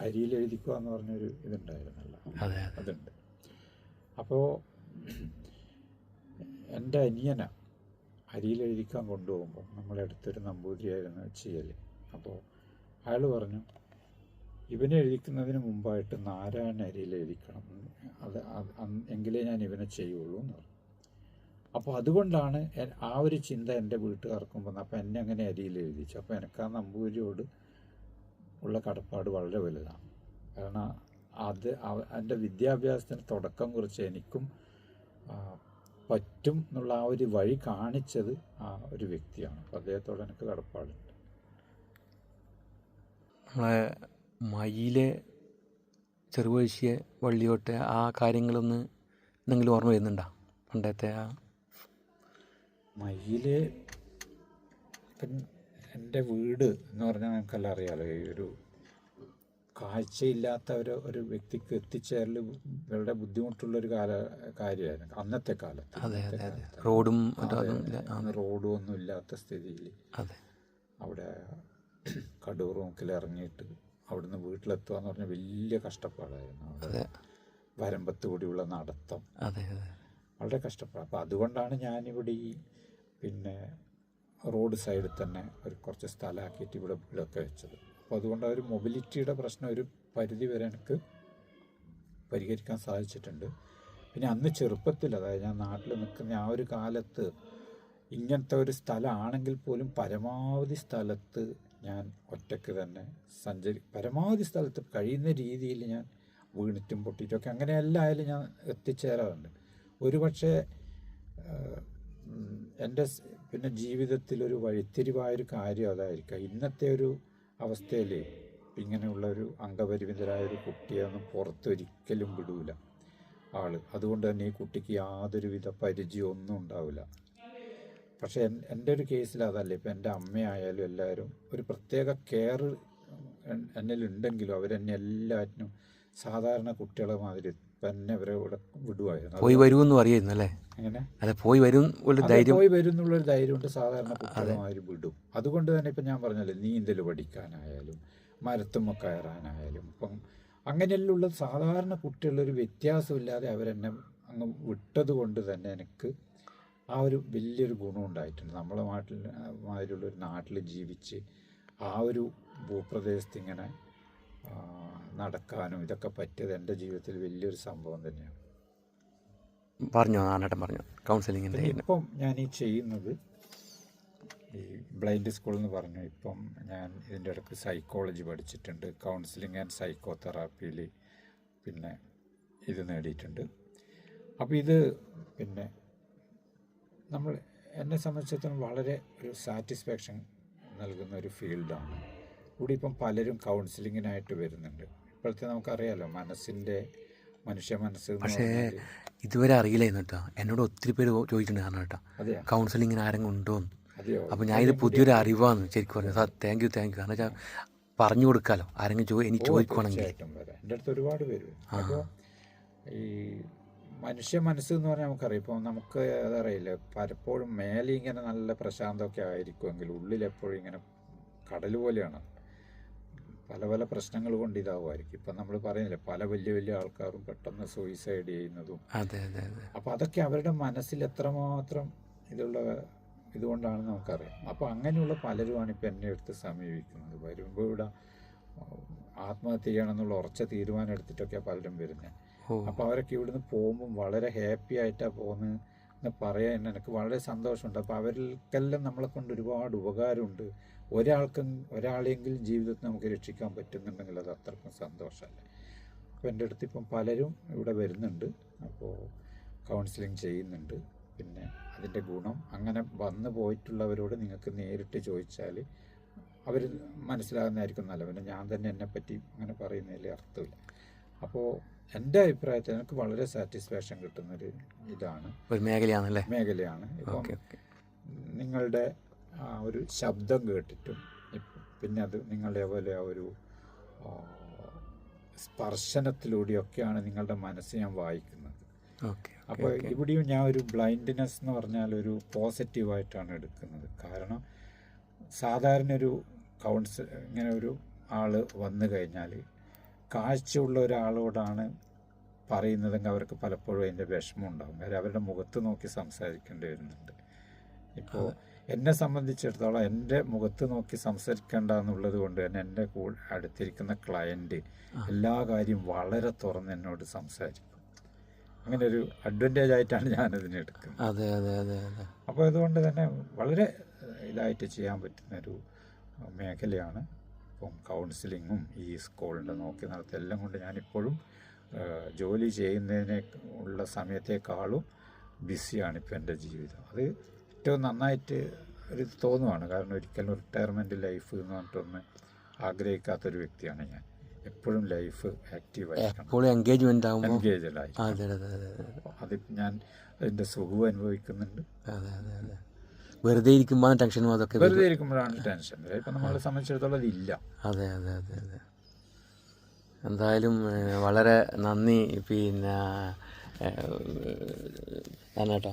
അരിയിൽ എഴുതിക്കുക എന്ന് പറഞ്ഞൊരു ഇതുണ്ടായിരുന്നല്ലോ, അതുണ്ട്. അപ്പോൾ എൻ്റെ അനിയന അരിയിൽ എഴുതിക്കാൻ കൊണ്ടുപോകുമ്പോൾ നമ്മളെ അടുത്തൊരു നമ്പൂതിരിയായിരുന്നു ചെയ്യൽ. അപ്പോൾ അയാൾ പറഞ്ഞു, ഇവനെ എഴുതിക്കുന്നതിന് മുമ്പായിട്ട് നാരായണ അരിയിൽ എഴുതിക്കണം, എങ്കിലേ ഞാൻ ഇവനെ ചെയ്യുള്ളൂ എന്ന് പറഞ്ഞു. അപ്പോൾ അതുകൊണ്ടാണ് ആ ഒരു ചിന്ത എൻ്റെ വീട്ടുകാർക്കും വന്നത്. അപ്പോൾ എന്നെ അങ്ങനെ അരിയിൽ എഴുതിച്ചു. അപ്പോൾ എനിക്ക് ആ നമ്പൂതിരിയോട് ഉള്ള കടപ്പാട് വളരെ വലുതാണ്. കാരണം എൻ്റെ വിദ്യാഭ്യാസത്തിന് തുടക്കം കുറിച്ച് എനിക്കും പറ്റും എന്നുള്ള ആ ഒരു വഴി കാണിച്ചത് ആ ഒരു വ്യക്തിയാണ്. അപ്പോൾ അദ്ദേഹത്തോട് എനിക്ക് കടപ്പാടുണ്ട്. നമ്മളെ മയിലെ ചെറുപഴിശിയെ വള്ളിയോട്ടെ ആ കാര്യങ്ങളൊന്ന് എന്തെങ്കിലും ഓർമ്മ വരുന്നുണ്ടോ പണ്ടത്തെ? മയില് എൻ്റെ വീട് എന്ന് പറഞ്ഞാൽ നമുക്കെല്ലാം അറിയാമല്ലോ, ഈ ഒരു കാഴ്ചയില്ലാത്ത ഒരു വ്യക്തിക്ക് എത്തിച്ചേരൽ വളരെ ബുദ്ധിമുട്ടുള്ളൊരു കാര്യമായിരുന്നു അന്നത്തെ കാലത്ത്. റോഡും ഒന്നും ഇല്ലാത്ത സ്ഥിതിയിൽ അവിടെ കടൂർ മുക്കിൽ ഇറങ്ങിയിട്ട് അവിടുന്ന് വീട്ടിലെത്തുക എന്ന് പറഞ്ഞാൽ വലിയ കഷ്ടപ്പാടായിരുന്നു. അവിടെ വരമ്പത്ത് കൂടിയുള്ള നടത്തം വളരെ കഷ്ടപ്പാട്. അപ്പോൾ അതുകൊണ്ടാണ് ഞാനിവിടെ ഈ റോഡ് സൈഡിൽ തന്നെ കുറച്ച് സ്ഥലമാക്കിയിട്ട് ഇവിടെ വീടൊക്കെ വെച്ചത്. അപ്പോൾ അതുകൊണ്ട് ഒരു മൊബിലിറ്റിയുടെ പ്രശ്നം ഒരു പരിധി വരെ എനിക്ക് പരിഹരിക്കാൻ സാധിച്ചിട്ടുണ്ട്. പിന്നെ അന്ന് ചെറുപ്പത്തിൽ, അതായത് ഞാൻ നാട്ടിൽ നിൽക്കുന്ന ആ ഒരു കാലത്ത് ഇങ്ങനത്തെ ഒരു സ്ഥലമാണെങ്കിൽ പോലും പരമാവധി സ്ഥലത്ത് ഞാൻ ഒറ്റയ്ക്ക് തന്നെ പരമാവധി സ്ഥലത്ത് കഴിയുന്ന രീതിയിൽ ഞാൻ വീണിട്ടും പൊട്ടിയിട്ടൊക്കെ അങ്ങനെ എല്ലായാലും ഞാൻ എത്തിച്ചേരാറുണ്ട്. ഒരുപക്ഷെ എൻ്റെ പിന്നെ ജീവിതത്തിലൊരു വഴിത്തിരിവായൊരു കാര്യം അതായിരിക്കാം. ഇന്നത്തെ ഒരു അവസ്ഥയിൽ ഇങ്ങനെയുള്ളൊരു അംഗപരിമിതരായൊരു കുട്ടിയൊന്നും പുറത്തൊരിക്കലും വിടൂല ആൾ. അതുകൊണ്ട് തന്നെ ഈ കുട്ടിക്ക് യാതൊരുവിധ പരിചയമൊന്നും ഉണ്ടാവില്ല. പക്ഷേ എൻ്റെ ഒരു കേസിൽ അതല്ല. ഇപ്പം എൻ്റെ അമ്മയായാലും എല്ലാവരും ഒരു പ്രത്യേക കെയർ എന്നിലുണ്ടെങ്കിലും അവരെന്നെ എല്ലാറ്റിനും സാധാരണ കുട്ടികളെ മാതിരി തന്നെ അവരെ ഇവിടെ വിടുമായിരുന്നു. പോയി വരുമെന്നും അറിയായിരുന്നു അല്ലേ? അങ്ങനെ പോയി വരും എന്നുള്ളൊരു ധൈര്യമുണ്ട്, സാധാരണ കുട്ടികളെ മാതിരി വിടും. അതുകൊണ്ട് തന്നെ ഇപ്പം ഞാൻ പറഞ്ഞല്ലോ, നീന്തൽ പഠിക്കാനായാലും മരത്തുമ്മ കയറാനായാലും ഇപ്പം അങ്ങനെയുള്ള സാധാരണ കുട്ടികളൊരു വ്യത്യാസമില്ലാതെ അവരെന്നെ അങ്ങ് വിട്ടത് കൊണ്ട് തന്നെ എനിക്ക് ആ ഒരു വലിയൊരു ഗുണം ഉണ്ടായിട്ടുണ്ട്. നമ്മളെ മാതിരിയുള്ളൊരു നാട്ടിൽ ജീവിച്ച് ആ ഒരു ഭൂപ്രദേശത്ത് ഇങ്ങനെ നടക്കാനും ഇതൊക്കെ പറ്റിയത് എൻ്റെ ജീവിതത്തിൽ വലിയൊരു സംഭവം തന്നെയാണ്. കൗൺസിലിങ്ങിൻ്റെ ഇപ്പം ഞാൻ ഈ ചെയ്യുന്നത് ഈ ബ്ലൈൻഡ് സ്കൂൾ എന്ന് പറഞ്ഞു. ഇപ്പം ഞാൻ ഇതിൻ്റെ ഇടയ്ക്ക് സൈക്കോളജി പഠിച്ചിട്ടുണ്ട്. കൗൺസിലിംഗ് ആൻഡ് സൈക്കോ തെറാപ്പിയിൽ പിന്നെ ഇത് നേടിയിട്ടുണ്ട്. അപ്പോൾ ഇത് പിന്നെ എന്നെ സംബന്ധിച്ചിടത്തോളം വളരെ ഒരു സാറ്റിസ്ഫാക്ഷൻ നൽകുന്ന ഒരു ഫീൽഡാണ്. ഇവിടെ ഇപ്പം പലരും കൗൺസിലിങ്ങിനായിട്ട് വരുന്നുണ്ട്. ഇപ്പോഴത്തെ നമുക്കറിയാലോ മനുഷ്യ മനസ്സ്. പക്ഷേ ഇതുവരെ അറിയില്ലായിരുന്നു കേട്ടോ. എന്നോട് ഒത്തിരി പേര് ചോദിച്ചിട്ടുണ്ട് കാരണം കേട്ടോ, കൗൺസിലിങ്ങിന് ആരെങ്കിലും ഉണ്ടോന്ന്. അപ്പോൾ ഞാൻ ഇത് പുതിയൊരു അറിവാന്ന് ശരിക്കും പറഞ്ഞു. Sir thank you. കാരണം വെച്ചാൽ പറഞ്ഞു കൊടുക്കാമല്ലോ ആരെങ്കിലും എനിക്ക് ചോദിക്കുവാണെങ്കിൽ. എൻ്റെ അടുത്ത് ഒരുപാട് പേര്. അപ്പോൾ ഈ മനുഷ്യ മനസ്സ് എന്ന് പറഞ്ഞാൽ നമുക്കറിയാം. ഇപ്പം നമുക്ക് അതറിയില്ല, പലപ്പോഴും മേലെ ഇങ്ങനെ നല്ല പ്രശാന്തമൊക്കെ ആയിരിക്കുമെങ്കിൽ ഉള്ളിലെപ്പോഴും ഇങ്ങനെ കടൽ പോലെയാണ്. പല പല പ്രശ്നങ്ങൾ കൊണ്ട് ഇതാവുമായിരിക്കും. ഇപ്പം നമ്മൾ പറയുന്നില്ല, പല വലിയ വലിയ ആൾക്കാരും പെട്ടെന്ന് സൂയിസൈഡ് ചെയ്യുന്നതും. അപ്പോൾ അതൊക്കെ അവരുടെ മനസ്സിൽ എത്രമാത്രം ഇതുകൊണ്ടാണെന്ന് നമുക്കറിയാം. അപ്പോൾ അങ്ങനെയുള്ള പലരുമാണ് ഇപ്പം എന്നെ എടുത്ത് സമീപിക്കുന്നത്. വരുമ്പോൾ ഇവിടെ ആത്മഹത്യ ചെയ്യണമെന്നുള്ള ഉറച്ച തീരുമാനം എടുത്തിട്ടൊക്കെയാണ് പലരും വരുന്നത്. ഓ അപ്പോൾ അവരൊക്കെ ഇവിടുന്ന് പോകുമ്പം വളരെ ഹാപ്പി ആയിട്ടാണ് പോകുന്നത് എന്ന് പറയാൻ എനിക്ക് വളരെ സന്തോഷമുണ്ട്. അപ്പോൾ അവർക്കെല്ലാം നമ്മളെ കൊണ്ട് ഒരുപാട് ഉപകാരമുണ്ട്. ഒരാളെങ്കിലും ജീവിതത്തിൽ നമുക്ക് രക്ഷിക്കാൻ പറ്റുന്നുണ്ടെങ്കിൽ അത് അത്രക്കും സന്തോഷമല്ലേ. അപ്പോൾ എൻ്റെ അടുത്ത് ഇപ്പം പലരും ഇവിടെ വരുന്നുണ്ട്, അപ്പോൾ കൗൺസിലിംഗ് ചെയ്യുന്നുണ്ട്. പിന്നെ അതിൻ്റെ ഗുണം അങ്ങനെ വന്നു പോയിട്ടുള്ളവരോട് നിങ്ങൾക്ക് നേരിട്ട് ചോദിച്ചാൽ അവർ മനസ്സിലാകുന്നതായിരിക്കും നല്ലത്. പിന്നെ ഞാൻ തന്നെ എന്നെപ്പറ്റി അങ്ങനെ പറയുന്നതിൽ അർത്ഥമില്ല. അപ്പോൾ എൻ്റെ അഭിപ്രായത്തിൽ എനിക്ക് വളരെ സാറ്റിസ്ഫാക്ഷൻ കിട്ടുന്നൊരു ഇതാണ്, ഒരു മേഖലയാണ്. ഇപ്പം നിങ്ങളുടെ ആ ഒരു ശബ്ദം കേട്ടിട്ടും പിന്നെ അത് നിങ്ങളുടെ പോലെ ആ ഒരു സ്പർശനത്തിലൂടെയൊക്കെയാണ് നിങ്ങളുടെ മനസ്സ് ഞാൻ വായിക്കുന്നത്. അപ്പോൾ ഇവിടെയും ഞാൻ ഒരു ബ്ലൈൻഡ്നെസ് എന്ന് പറഞ്ഞാൽ ഒരു പോസിറ്റീവായിട്ടാണ് എടുക്കുന്നത്. കാരണം സാധാരണ ഒരു ഇങ്ങനെ ഒരു ആൾ വന്നു കഴിഞ്ഞാൽ കാഴ്ചയുള്ള ഒരാളോടാണ് പറയുന്നതെങ്കിൽ അവർക്ക് പലപ്പോഴും അതിൻ്റെ വിഷമം ഉണ്ടാകും. കാര്യം അവരുടെ മുഖത്ത് നോക്കി സംസാരിക്കേണ്ടി വരുന്നുണ്ട്. ഇപ്പോൾ എന്നെ സംബന്ധിച്ചിടത്തോളം എൻ്റെ മുഖത്ത് നോക്കി സംസാരിക്കേണ്ട എന്നുള്ളത് കൊണ്ട് തന്നെ എൻ്റെ അടുത്തിരിക്കുന്ന ക്ലയൻറ്റ് എല്ലാ കാര്യം വളരെ തുറന്ന് എന്നോട് സംസാരിക്കും. അങ്ങനെ ഒരു അഡ്വാൻറ്റേജ് ആയിട്ടാണ് ഞാനതിനെ എടുക്കുന്നത്. അതെ അതെ അതെ അതെ. അപ്പോൾ അതുകൊണ്ട് തന്നെ വളരെ ഇതായിട്ട് ചെയ്യാൻ പറ്റുന്നൊരു മേഖലയാണ്. ഇപ്പം കൗൺസിലിങ്ങും ഈ സ്കൂളിൻ്റെ നോക്കി നടത്തുക എല്ലാം കൊണ്ട് ഞാനിപ്പോഴും ജോലി ചെയ്യുന്നതിനെ ഉള്ള സമയത്തേക്കാളും ബിസിയാണ് ഇപ്പോൾ എൻ്റെ ജീവിതം. അത് ഏറ്റവും നന്നായിട്ട് ഒരു തോന്നുവാണ്. കാരണം ഒരിക്കലും റിട്ടയർമെൻറ്റ് ലൈഫ് എന്ന് പറഞ്ഞിട്ടൊന്ന് ആഗ്രഹിക്കാത്തൊരു വ്യക്തിയാണ് ഞാൻ. എപ്പോഴും ലൈഫ് ആക്റ്റീവായിരിക്കണം, എൻഗേജ്ഡായി. അത് ഞാൻ അതിൻ്റെ സുഖവും അനുഭവിക്കുന്നുണ്ട്. വെറുതെ ഇരിക്കുമ്പോഴാണ് ടെൻഷനും അതൊക്കെ. വെറുതെ ഇരിക്കുമ്പോഴാണ് ടെൻഷൻ. ഇപ്പം നമ്മളെ സംബന്ധിച്ചിടത്തോളം അതില്ല. അതെ അതെ അതെ അതെ. എന്തായാലും വളരെ നന്ദി. പിന്നെ ഞാനേട്ടാ